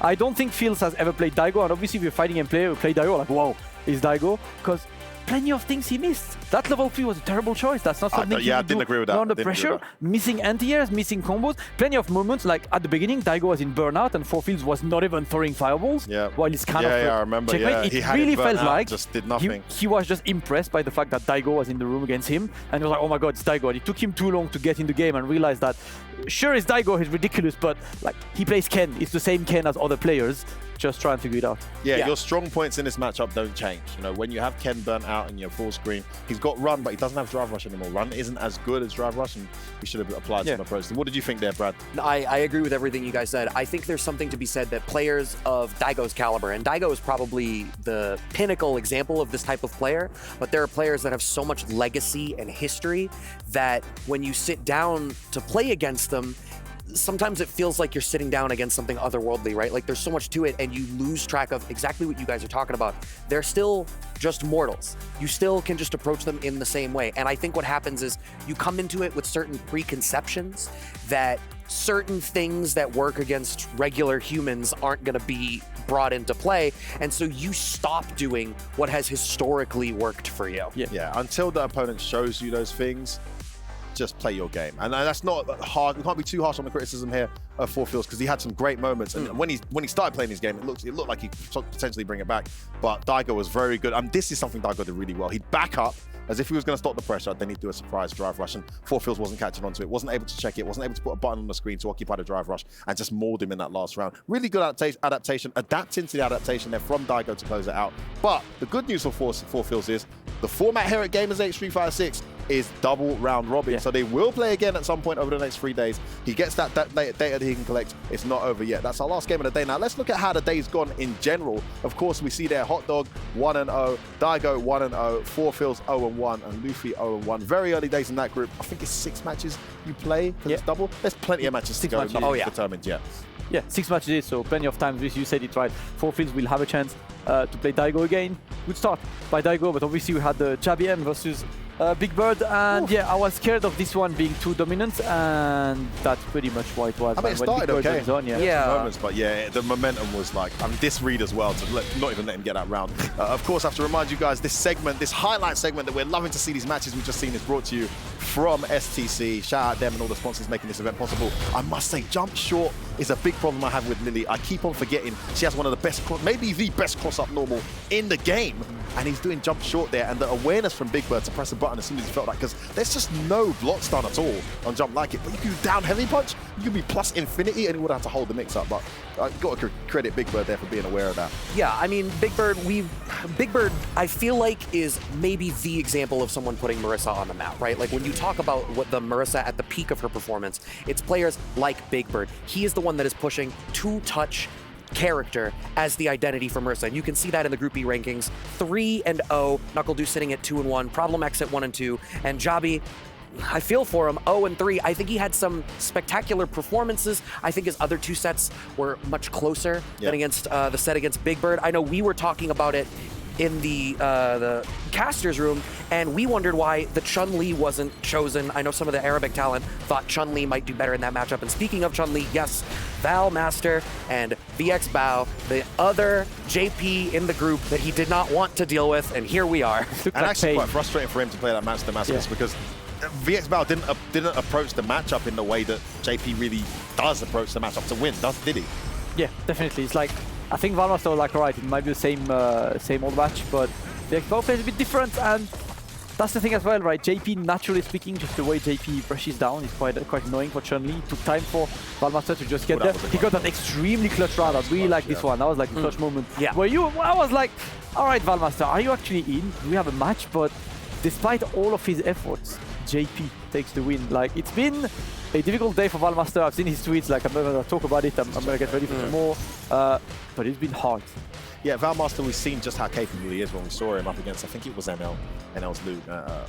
I don't think Fields has ever played Daigo, and obviously if you're fighting and play Daigo, like, wow, is Daigo? Because plenty of things he missed. That level 3 was a terrible choice. That's not something I didn't agree with that. Under pressure, missing anti-airs, missing combos. Plenty of moments, like at the beginning, Daigo was in burnout and Forfils was not even throwing fireballs. Yeah. While it's kind of I remember. checkmate. Yeah. He had really it burnt felt out, like just did nothing. He was just impressed by the fact that Daigo was in the room against him, and he was like, oh my god, it's Daigo. And it took him too long to get in the game and realize that sure, it's Daigo, he's ridiculous, but like he plays Ken. It's the same Ken as other players. Just try and figure it out. Yeah, your strong points in this matchup don't change. You know, when you have Ken burnt out and you're full screen, he's got run, but he doesn't have drive rush anymore. Run isn't as good as drive rush, and we should have applied some approach. What did you think there, Brad? I agree with everything you guys said. I think there's something to be said that players of Daigo's caliber, and Daigo is probably the pinnacle example of this type of player, but there are players that have so much legacy and history that when you sit down to play against them, sometimes it feels like you're sitting down against something otherworldly, right? Like there's so much to it and you lose track of exactly what you guys are talking about. They're still just mortals. You still can just approach them in the same way. And I think what happens is you come into it with certain preconceptions that certain things that work against regular humans aren't going to be brought into play. And so you stop doing what has historically worked for you. Yeah, until the opponent shows you those things, just play your game. And that's not hard. We can't be too harsh on the criticism here of Forfils because he had some great moments. And when he started playing his game, it looked like he could potentially bring it back. But Daigo was very good. This is something Daigo did really well. He'd back up as if he was going to stop the pressure, then he'd do a surprise drive rush, and Forfils wasn't catching onto it, wasn't able to check it, wasn't able to put a button on the screen to occupy the drive rush, and just mauled him in that last round. Really good adaptation, adapting to the adaptation there from Daigo to close it out. But the good news for Forfils is the format here at Gamers8 Street Fighter 6 is double round robin, so they will play again at some point over the next 3 days. He gets that data that he can collect. It's not over yet. That's our last game of the day. Now let's look at how the day's gone in general. Of course, we see there Hot Dog 1-0, Daigo 1-0, Forfils 0-1, and Luffy 0-1. Very early days in that group. I think it's 6 matches you play because it's double. There's plenty of matches to go. Nothing's determined yet. Yeah, 6 matches, so plenty of times. You said it right. Forfils will have a chance to play Daigo again. Good start by Daigo, but obviously we had the Jabby M versus Big Bird, and I was scared of this one being too dominant, and that's pretty much why it was. I mean, it started okay. Moments, but the momentum was like, this read as well, to not even let him get that round. Of course, I have to remind you guys, this segment, this highlight segment that we're loving to see these matches we've just seen is brought to you from STC. Shout out them and all the sponsors making this event possible. I must say, jump short is a big problem I have with Lily. I keep on forgetting she has one of the best, maybe the best cross-up normal in the game. and he's doing jump short there, and the awareness from Big Bird to press the button as soon as he felt that, because there's just no block stun at all on jump like it. But you can do down heavy punch, you can be plus infinity, and he would have to hold the mix up. But I've got to credit Big Bird there for being aware of that. Yeah, I mean, Big Bird, I feel like is maybe the example of someone putting Marisa on the map, right? Like when you talk about what the Marisa at the peak of her performance, it's players like Big Bird. He is the one that is pushing two-touch character as the identity for Marisa, and you can see that in the Group E rankings. 3-0, NuckleDu sitting at 2-1, Problem X at 1-2, and Jabi, I feel for him, 0-3. I think he had some spectacular performances. I think his other two sets were much closer than against the set against Big Bird. I know we were talking about it in the casters room, and we wondered why the Chun-Li wasn't chosen. I know some of the Arabic talent thought Chun-Li might do better in that matchup. And speaking of Chun-Li, yes, Val Master and VX Bao, the other JP in the group that he did not want to deal with, and here we are. And actually quite frustrating for him to play that match Damascus, because VX Bao didn't approach the matchup in the way that JP really does approach the matchup to win, did he? Yeah, definitely. It's like, I think Valmaster was like, alright, it might be the same old match, but the Xbox plays a bit different, and that's the thing as well, right? JP, naturally speaking, just the way JP brushes down is quite annoying for Chun-Li. It took time for Valmaster to just get there. He got that extremely clutch round. I really like this one. That was like the clutch moment. Yeah. Where I was like, alright, Valmaster, are you actually in? We have a match, but despite all of his efforts, JP takes the win. Like, it's been a difficult day for Valmaster. I've seen his tweets, like, I'm not going to talk about it. I'm going to get ready for some more. But it's been hard. Yeah, Valmaster, we've seen just how capable he is when we saw him up against, I think it was NL's Luke,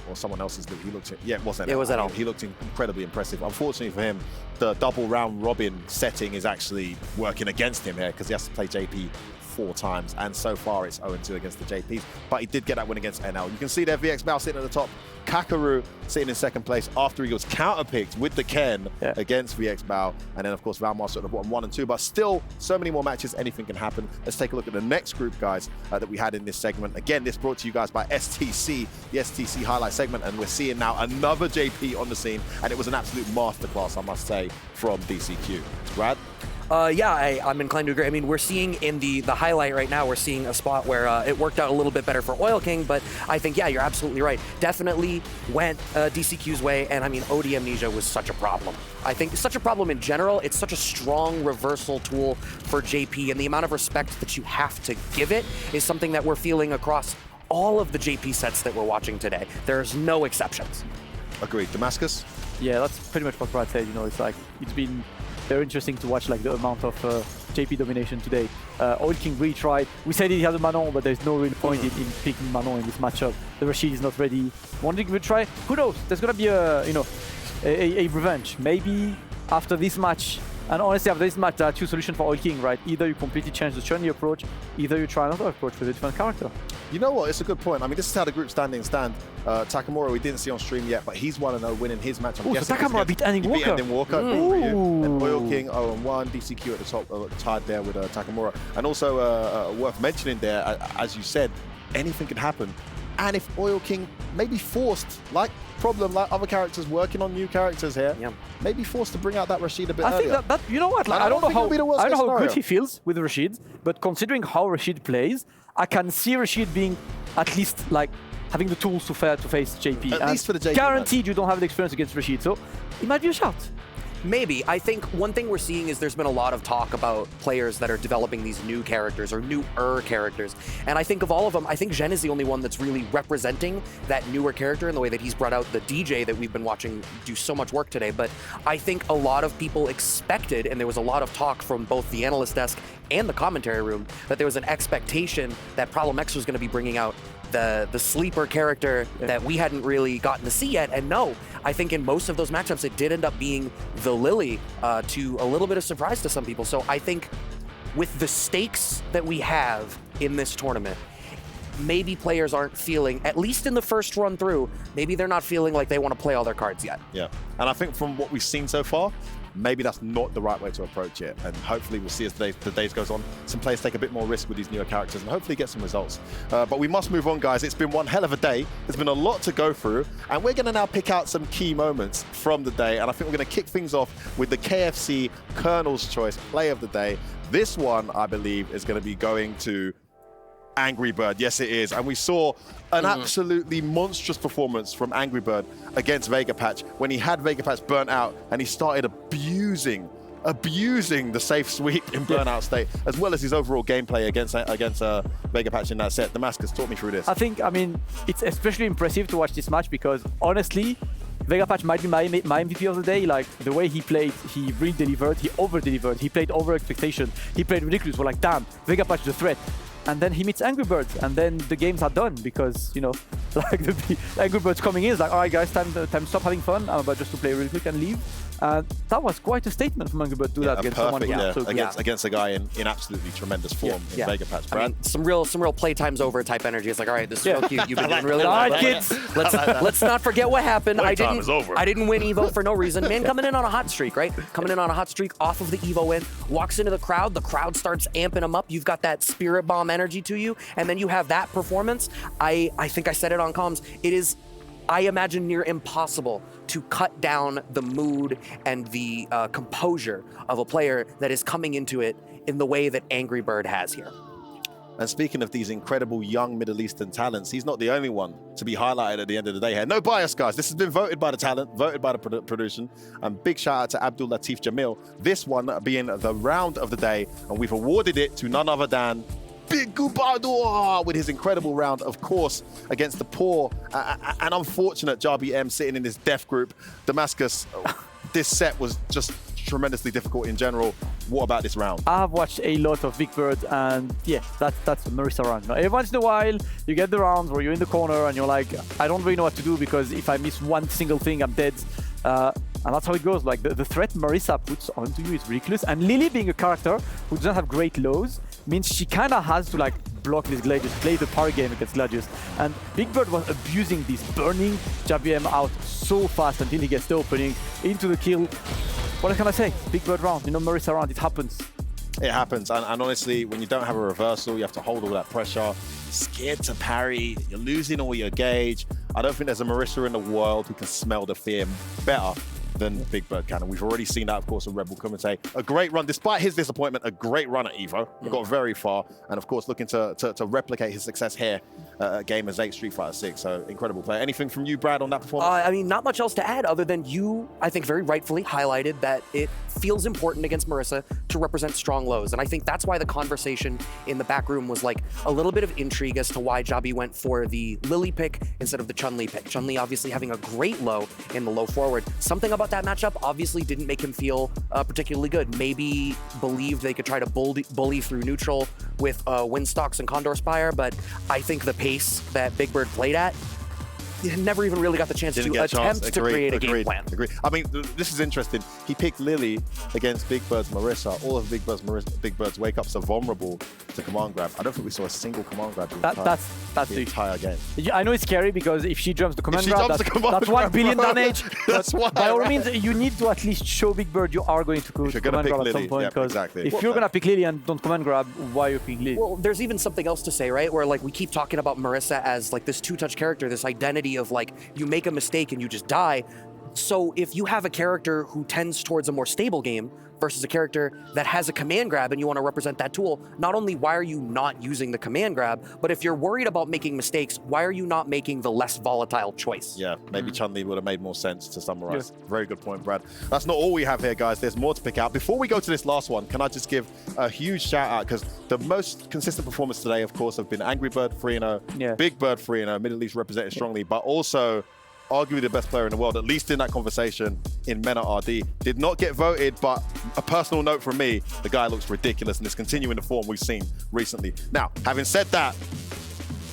or someone else's Luke. He looked, it was NL. It was NL. He looked incredibly impressive. Unfortunately for him, the double round robin setting is actually working against him here, because he has to play JP 4 times, and so far it's 0-2 against the JPs. But he did get that win against NL. You can see there VX Bao sitting at the top, Kakaru sitting in second place after he was counterpicked with the Ken against VX Bao, and then of course Valmaster at the bottom 1 and 2. But still, so many more matches, anything can happen. Let's take a look at the next group, guys, that we had in this segment. Again, this brought to you guys by STC, the STC highlight segment, and we're seeing now another JP on the scene, and it was an absolute masterclass, I must say, from DCQ. Brad? Yeah, I'm inclined to agree. I mean, we're seeing in the highlight right now, we're seeing a spot where it worked out a little bit better for Oil King, but I think, yeah, you're absolutely right. Definitely went DCQ's way, and I mean, OD Amnesia was such a problem. I think such a problem in general. It's such a strong reversal tool for JP, and the amount of respect that you have to give it is something that we're feeling across all of the JP sets that we're watching today. There's no exceptions. Agreed. Damascus? Yeah, that's pretty much what Brad said. You know, it's like, it's been very interesting to watch like the amount of JP domination today. Oil King retried. We said he had a Manon, but there's no real point in picking Manon in this matchup. The Rashid is not ready. Wondering if we try. Who knows? There's gonna be a a revenge. Maybe after this match. And honestly, after this match, there are 2 solutions for Oil King, right? Either you completely change the Chun-Li approach, either you try another approach with a different character. You know what? It's a good point. I mean, this is how the group standings stand. Takamura, we didn't see on stream yet, but he's 1-0, winning his match. Oh, so Takamura beat Ending Walker. Ending Walker. And Oil King 0-1. DCQ at the top, tied there with Takamura. And also worth mentioning there, as you said, anything can happen. And if Oil King maybe forced, like other characters working on new characters here, maybe forced to bring out that Rashid a bit earlier. I think that you know what? Like, I don't know how good he feels with Rashid, but considering how Rashid plays, I can see Rashid being at least like having the tools to face JP. At least for the JP. Guaranteed you don't have the experience against Rashid, so it might be a shout. Maybe. I think one thing we're seeing is there's been a lot of talk about players that are developing these new characters or newer characters. And I think of all of them, I think Zhen is the only one that's really representing that newer character in the way that he's brought out the DJ that we've been watching do so much work today. But I think a lot of people expected, and there was a lot of talk from both the analyst desk and the commentary room, that there was an expectation that Problem X was going to be bringing out the sleeper character that we hadn't really gotten to see yet. And no, I think in most of those matchups, it did end up being the Lily, to a little bit of surprise to some people. So I think with the stakes that we have in this tournament, maybe players aren't feeling, at least in the first run through, maybe they're not feeling like they want to play all their cards yet. Yeah, and I think from what we've seen so far, maybe that's not the right way to approach it. And hopefully we'll see as the days goes on, some players take a bit more risk with these newer characters and hopefully get some results. But we must move on, guys. It's been one hell of a day. There's been a lot to go through. And we're going to now pick out some key moments from the day. And I think we're going to kick things off with the KFC Colonel's Choice Play of the Day. This one, I believe, is going to be going to Angry Bird. Yes, it is. And we saw an absolutely monstrous performance from Angry Bird against Vega Patch when he had Vega Patch burnt out and he started abusing the safe sweep in burnout state, as well as his overall gameplay against Vega Patch in that set. Damascus, talk me through this. I mean, it's especially impressive to watch this match because honestly, Vega Patch might be my MVP of the day. Like, the way he played, he really delivered, he over-delivered, he played over expectation, he played ridiculous. We're like, damn, Vega Patch the threat. And then he meets Angry Birds, and then the games are done because, you know, like the Angry Birds coming in is like, all right, guys, time to stop having fun. I'm about just to play really quick and leave. That was quite a statement from Angry Bird to do that against someone so good. Against a guy in absolutely tremendous form in Vega Patch. Brad? I mean, some real play time's over type energy. It's like, all right, this is real cute. You've been doing really well. All right, kids. Let's not forget what happened. I didn't win Evo for no reason. Man coming in on a hot streak, right? Coming in on a hot streak off of the Evo win, walks into the crowd starts amping him up. You've got that spirit bomb energy to you, and then you have that performance. I think I said it on comms. It is, I imagine, near impossible to cut down the mood and the composure of a player that is coming into it in the way that Angry Bird has here. And speaking of these incredible young Middle Eastern talents, he's not the only one to be highlighted at the end of the day here. No bias, guys. This has been voted by the talent, voted by the production. And big shout out to Abdul Latif Jamil. This one being the round of the day, and we've awarded it to none other than Big Gubador with his incredible round, of course, against the poor and unfortunate Jabi M sitting in this death group. Damascus, this set was just tremendously difficult in general. What about this round? I have watched a lot of Big Bird, and yeah, that's Marisa round. Every once in a while, you get the rounds where you're in the corner and you're like, I don't really know what to do because if I miss one single thing, I'm dead. And that's how it goes. Like the threat Marisa puts onto you is ridiculous. And Lily, being a character who doesn't have great lows, means she kind of has to like block these Gladius, play the power game against Gladius. And Big Bird was abusing this, burning JBM out so fast until he gets the opening into the kill. What can I say? Big Bird round, you know, Marisa round, it happens. It happens, and honestly, when you don't have a reversal, you have to hold all that pressure. Scared to parry, you're losing all your gauge. I don't think there's a Marisa in the world who can smell the fear better than Big Bird can. And we've already seen that, of course, with Rebel Kumite. A great run, despite his disappointment, a great run at Evo. Got very far, and of course, looking to replicate his success here at Gamers8 Street Fighter 6. So, incredible play. Anything from you, Brad, on that performance? I mean, not much else to add other than you, I think, very rightfully highlighted that it feels important against Marisa to represent strong lows. And I think that's why the conversation in the back room was like a little bit of intrigue as to why Jabi went for the Lily pick instead of the Chun-Li pick. Chun-Li obviously having a great low in the low forward. Something about that matchup obviously didn't make him feel particularly good. Maybe believed they could try to bully through neutral with Windstalks and Condor Spire, but I think the pace that Big Bird played at, never even really got the chance to attempt to create a game plan. I mean, this is interesting. He picked Lily against Big Bird's Marisa. All of Big Bird's wake-ups are vulnerable to command grab. I don't think we saw a single command grab that's the entire game. I know it's scary because if she jumps the command grab, that's 1 grab, billion damage. That's why. By all means, you need to at least show Big Bird you are going to command grab at some point. Because if you're going to pick Lily and don't command grab, why are you picking Lily? Well, there's even something else to say, right? Where like we keep talking about Marisa as like this two-touch character, this identity of like you make a mistake and you just die. So if you have a character who tends towards a more stable game versus a character that has a command grab and you want to represent that tool, not only why are you not using the command grab, but if you're worried about making mistakes, why are you not making the less volatile choice? Yeah, maybe Chun-Li would have made more sense to summarize. Yeah. Very good point, Brad. That's not all we have here, guys. There's more to pick out. Before we go to this last one, can I just give a huge shout out, because the most consistent performance today, of course, have been Angry Bird 3-0, Big Bird 3-0, Middle East represented strongly, but also arguably the best player in the world, at least in that conversation, in MENA RD. Did not get voted, but a personal note from me, the guy looks ridiculous and is continuing the form we've seen recently. Now, having said that,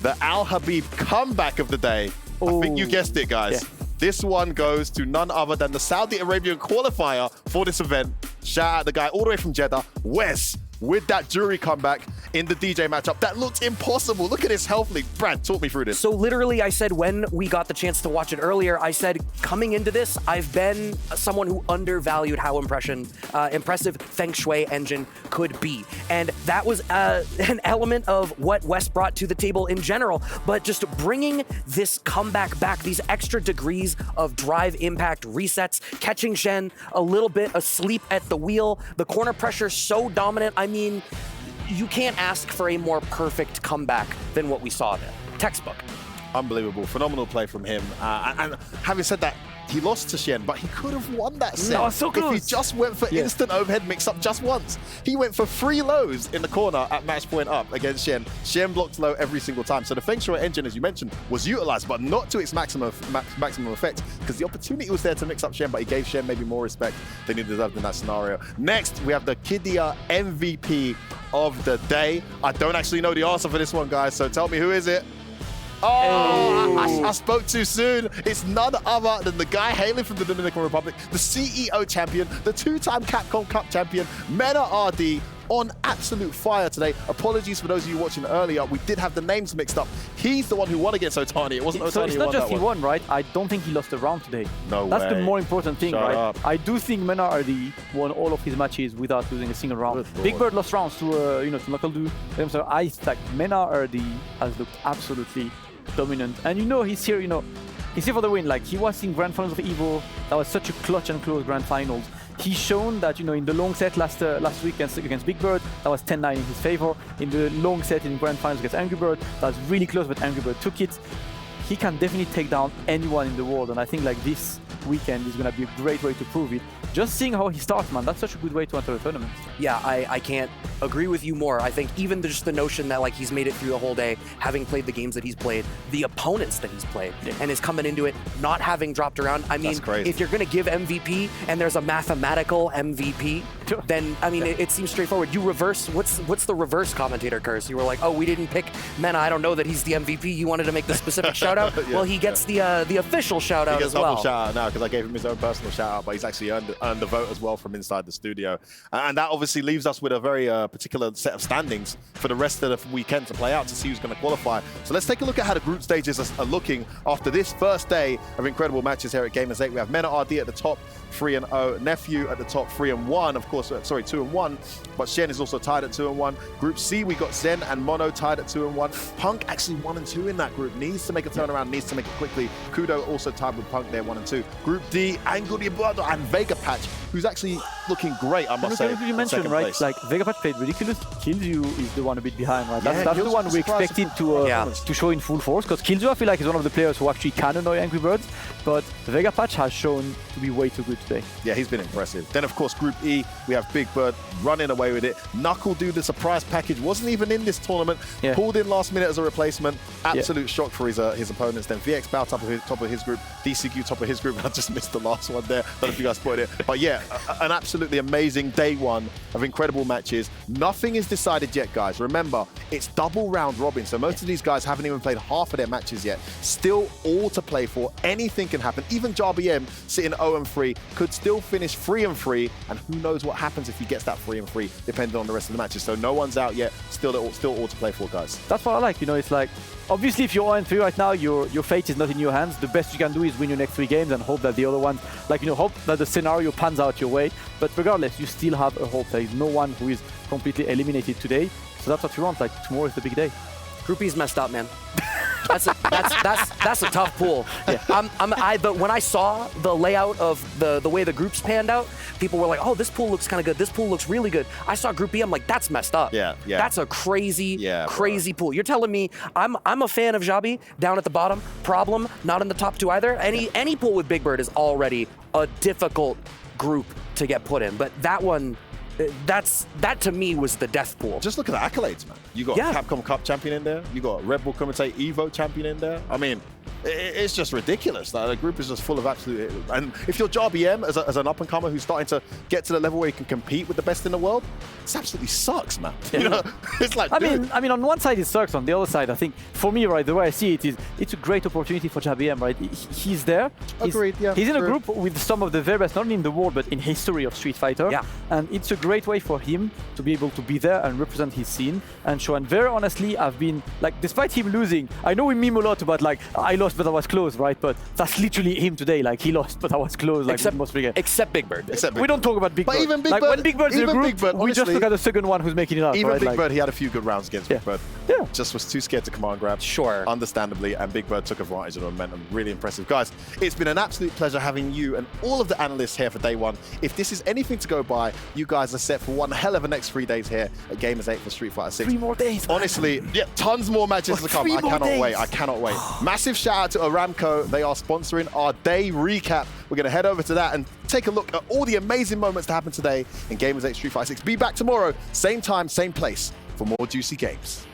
the Al Habib comeback of the day, I think you guessed it, guys. Yeah. This one goes to none other than the Saudi Arabian qualifier for this event. Shout out the guy all the way from Jeddah, Wes, with that jury comeback in the DJ matchup. That looked impossible. Look at his health league. Brad, talk me through this. So literally, I said when we got the chance to watch it earlier, I said coming into this, I've been someone who undervalued how impressive Feng Shui engine could be. And that was an element of what Wes brought to the table in general. But just bringing this comeback back, these extra degrees of drive, impact, resets, catching Shen a little bit asleep at the wheel, the corner pressure so dominant. I mean, you can't ask for a more perfect comeback than what we saw there. Textbook. Unbelievable, phenomenal play from him. And having said that, he lost to Shen, but he could have won that set No, so if he close. just went for instant overhead mix-up just once. He went for 3 lows in the corner at match point up against Shen. Shen blocked low every single time. So the Feng Shui engine, as you mentioned, was utilized, but not to its maximum effect, because the opportunity was there to mix up Shen, but he gave Shen maybe more respect than he deserved in that scenario. Next, we have the Kidia MVP of the day. I don't actually know the answer for this one, guys, so tell me, who is it? Oh, I spoke too soon. It's none other than the guy hailing from the Dominican Republic, the CEO champion, the 2-time Capcom Cup champion, Mena RD, on absolute fire today. Apologies for those of you watching earlier. We did have the names mixed up. He's the one who won against Otani. It wasn't Otani So it's who not won just that he one. won, right? I don't think he lost a round today. No That's way. the more important thing, Shut right? up. I do think Mena RD won all of his matches without losing a single round. Good Big lord. Bird lost rounds to to Knuckle. So I like Mena RD has looked absolutely dominant, and he's here. He's here for the win. Like, he was in grand finals of Evo. That was such a clutch and close grand finals. He's shown that in the long set last week against Big Bird, that was 10-9 in his favor. In the long set in grand finals against Angry Bird, that was really close, but Angry Bird took it. He can definitely take down anyone in the world, and I think like this weekend is going to be a great way to prove it. Just seeing how he starts, man, that's such a good way to enter the tournament. Yeah, I can't agree with you more. I think even just the notion that like he's made it through the whole day, having played the games that he's played, the opponents that he's played, and is coming into it not having dropped around. I mean, crazy. if you're going to give MVP and there's a mathematical MVP, then I mean it seems straightforward. You reverse. What's the reverse commentator curse? You were like, oh, we didn't pick Mena. I don't know that he's the MVP. You wanted to make the specific shout out. Well, he gets the official shout out He as gets double well. shout out now because I gave him his own personal shout out, but he's actually earned the vote as well from inside the studio. And that obviously leaves us with a very particular set of standings for the rest of the weekend to play out to see who's going to qualify. So let's take a look at how the group stages are looking after this first day of incredible matches here at Gamers8. We have Mena RD at the top, 3-0. Nephew at the top, 3-1. Of course, sorry, 2-1. But Shen is also tied at 2-1. Group C, we got Zen and Mono tied at 2-1. Punk actually 1-2 in that group. Needs to make a turnaround, needs to make it quickly. Kudo also tied with Punk there, 1-2. Group D, Angel Diablo and Vega Patch, who's actually looking great, I must say. You mentioned, right? Place. Like, Vega Patch played ridiculous. Killju is the one a bit behind, right? Yeah, That's the Killju's one we surprise expected to show in full force, because Killju, I feel like, is one of the players who actually can annoy Angry Birds, but Vega Patch has shown to be way too good today. Yeah, he's been impressive. Then, of course, Group E, we have Big Bird running away with it. Knuckle do the surprise package, wasn't even in this tournament, pulled in last minute as a replacement. Absolute shock for his opponents. Then VX Bow top of his group, DCQ top of his group. I just missed the last one there. Don't know if you guys spotted it. But yeah, an absolutely amazing day one of incredible matches. Nothing is decided yet, guys. Remember, it's double round robin, so most of these guys haven't even played half of their matches yet. Still all to play for. Anything can happen. Even JarBM sitting 0-3 could still finish 3-3, and who knows what happens if he gets that 3-3, depending on the rest of the matches. So no one's out yet. Still all to play for, guys. That's what I like. It's like, obviously, if you're 0-3 right now, your fate is not in your hands. The best you can do is win your next 3 games and hope that the other ones, hope that the scenario pans out your way. But regardless, you still have a hope. There is no one who is completely eliminated today. So that's what you want. Like, tomorrow is the big day. Group E's messed up, man. That's a tough pool. Yeah. But when I saw the layout of the way the groups panned out, people were like, "Oh, this pool looks kind of good. This pool looks really good." I saw Group E. I'm like, "That's messed up. Yeah. That's a crazy pool." You're telling me I'm a fan of Jabi down at the bottom. Problem, not in the top 2 either. Any pool with Big Bird is already a difficult group to get put in, but that one. That to me was the death pool. Just look at the accolades, man. You got Capcom Cup champion in there. You got Red Bull Kumite Evo champion in there. I mean, it's just ridiculous. The group is just full of absolute. And if you're JarBM as an up and comer who's starting to get to the level where you can compete with the best in the world, this absolutely sucks, man. Yeah. It's like. I mean, on one side it sucks. On the other side, I think for me, right, the way I see it is, it's a great opportunity for JarBM, right? He's there. Agreed. He's in a group with some of the very best, not only in the world but in history of Street Fighter. Yeah. And it's a great way for him to be able to be there and represent his scene and show. And very honestly, I've been like, despite him losing, I know we meme a lot about like, I lost lost, but that was close, right? But that's literally him today. Like, he lost, but that was close. Like, except Big Bird. We don't talk about Big Bird. But even Big like, Bird, when Big Bird's in a even group, Big Bird, we just honestly, look at the second one who's making it out, Even right? Big Like, Bird, he had a few good rounds against Big Bird. Yeah. Just was too scared to command grab. Sure. Understandably, and Big Bird took advantage of the momentum. Really impressive. Guys, it's been an absolute pleasure having you and all of the analysts here for day one. If this is anything to go by, you guys are set for one hell of a next 3 days here at Gamers8 for Street Fighter 6. 3 more days, man. Honestly, yeah, tons more matches to come. 3 I more cannot days. wait. I cannot wait. Massive shout out to Aramco. They are sponsoring our day recap. We're going to head over to that and take a look at all the amazing moments that happened today in Gamers8 Street Fighter 6. Be back tomorrow, same time, same place, for more juicy games.